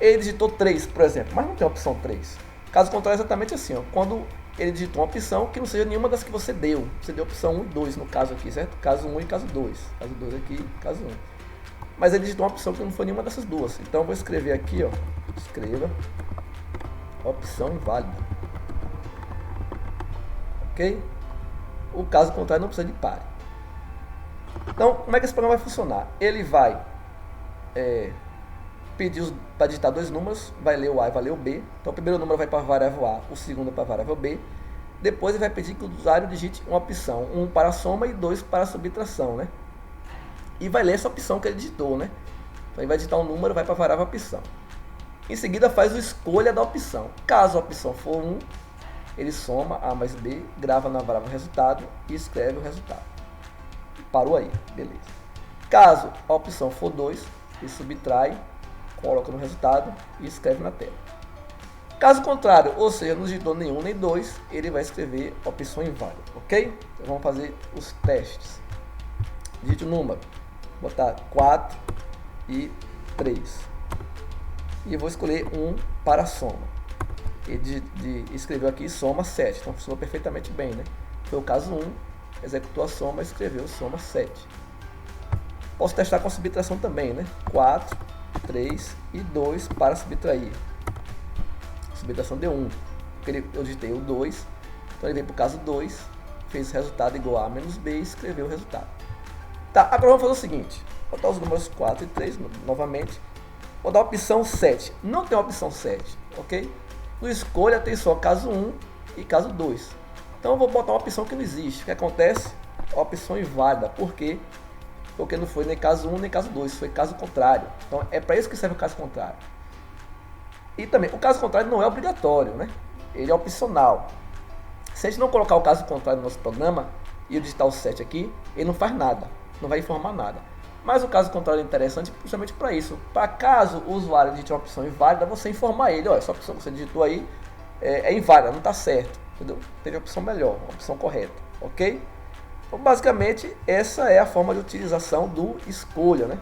Ele digitou 3, por exemplo, mas não tem a opção 3. Caso contrário é exatamente assim, ó. Quando ele digitou uma opção que não seja nenhuma das que você deu. Você deu opção 1 e 2 no caso aqui, certo? Caso 1 e caso 2. Caso 2 aqui, caso 1. Mas ele digitou uma opção que não foi nenhuma dessas duas. Então eu vou escrever aqui, ó. Escreva. Opção inválida. Ok? O caso contrário não precisa de pare. Então, como é que esse programa vai funcionar? Ele vai pedir para digitar dois números, vai ler o A e vai ler o B. Então o primeiro número vai para a variável A, o segundo para a variável B. Depois ele vai pedir que o usuário digite uma opção, 1 para a soma e 2 para a subtração, né? E vai ler essa opção que ele digitou, né? Então ele vai digitar um número, vai para a variável opção. Em seguida faz o escolha da opção. Caso a opção for 1, ele soma A mais B, grava na variável resultado e escreve o resultado. Parou aí, beleza. Caso a opção for 2, ele subtrai, coloca no resultado e escreve na tela. Caso contrário, ou seja, não digitou nenhum nem 2, ele vai escrever opção inválida, ok? Então vamos fazer os testes. Digite o número, botar 4 e 3. E eu vou escolher 1 para a soma. Ele escreveu aqui soma 7, então funcionou perfeitamente bem, né? Foi o caso 1, executou a soma, escreveu soma 7. Posso testar com a subtração também, né? 4, 3 e 2 para subtrair. Subtração deu 1, porque eu digitei o 2, então ele veio para o caso 2, fez resultado igual a menos B e escreveu o resultado. Tá, agora vamos fazer o seguinte. Vou botar os números 4 e 3 novamente. Vou dar a opção 7. Não tem a opção 7, ok? No escolha tem só caso 1 e caso 2. Então eu vou botar uma opção que não existe. O que acontece? A opção inválida. Por quê? Porque não foi nem caso 1 nem caso 2, foi caso contrário. Então é para isso que serve o caso contrário. E também, o caso contrário não é obrigatório, né? Ele é opcional. Se a gente não colocar o caso contrário no nosso programa e eu digitar o 7 aqui, ele não faz nada, não vai informar nada. Mas o caso contrário é interessante justamente para isso. Para caso o usuário digite uma opção inválida, você informar ele, olha, essa opção que você digitou aí é inválida, não está certo, entendeu? Teve a opção melhor, a opção correta, ok? Então, basicamente, essa é a forma de utilização do escolha, né?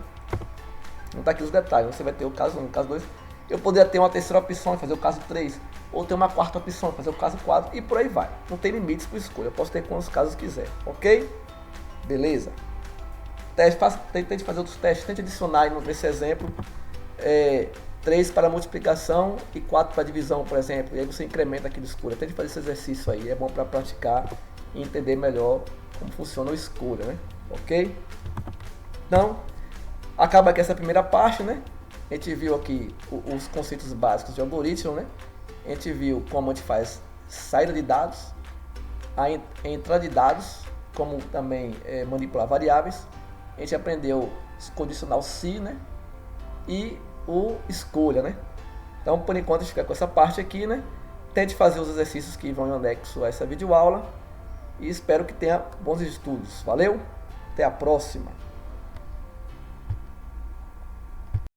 Não está aqui os detalhes, você vai ter o caso 1, o caso 2. Eu poderia ter uma terceira opção e fazer o caso 3, ou ter uma quarta opção e fazer o caso 4, e por aí vai. Não tem limites para escolha, eu posso ter quantos casos quiser, ok? Beleza? Tente fazer outros testes, tente adicionar nesse exemplo 3 para multiplicação e 4 para divisão, por exemplo, e aí você incrementa aqui de escolha. Tente fazer esse exercício aí, é bom para praticar e entender melhor como funciona o escolha, né? Ok? Então, acaba aqui essa primeira parte, né? A gente viu aqui os conceitos básicos de algoritmo, né? A gente viu como a gente faz saída de dados, a entrada de dados, como também manipular variáveis. A gente aprendeu o condicional se, né? E o escolha, né? Então, por enquanto, a gente fica com essa parte aqui, né? Tente fazer os exercícios que vão em anexo a essa videoaula e espero que tenha bons estudos. Valeu? Até a próxima!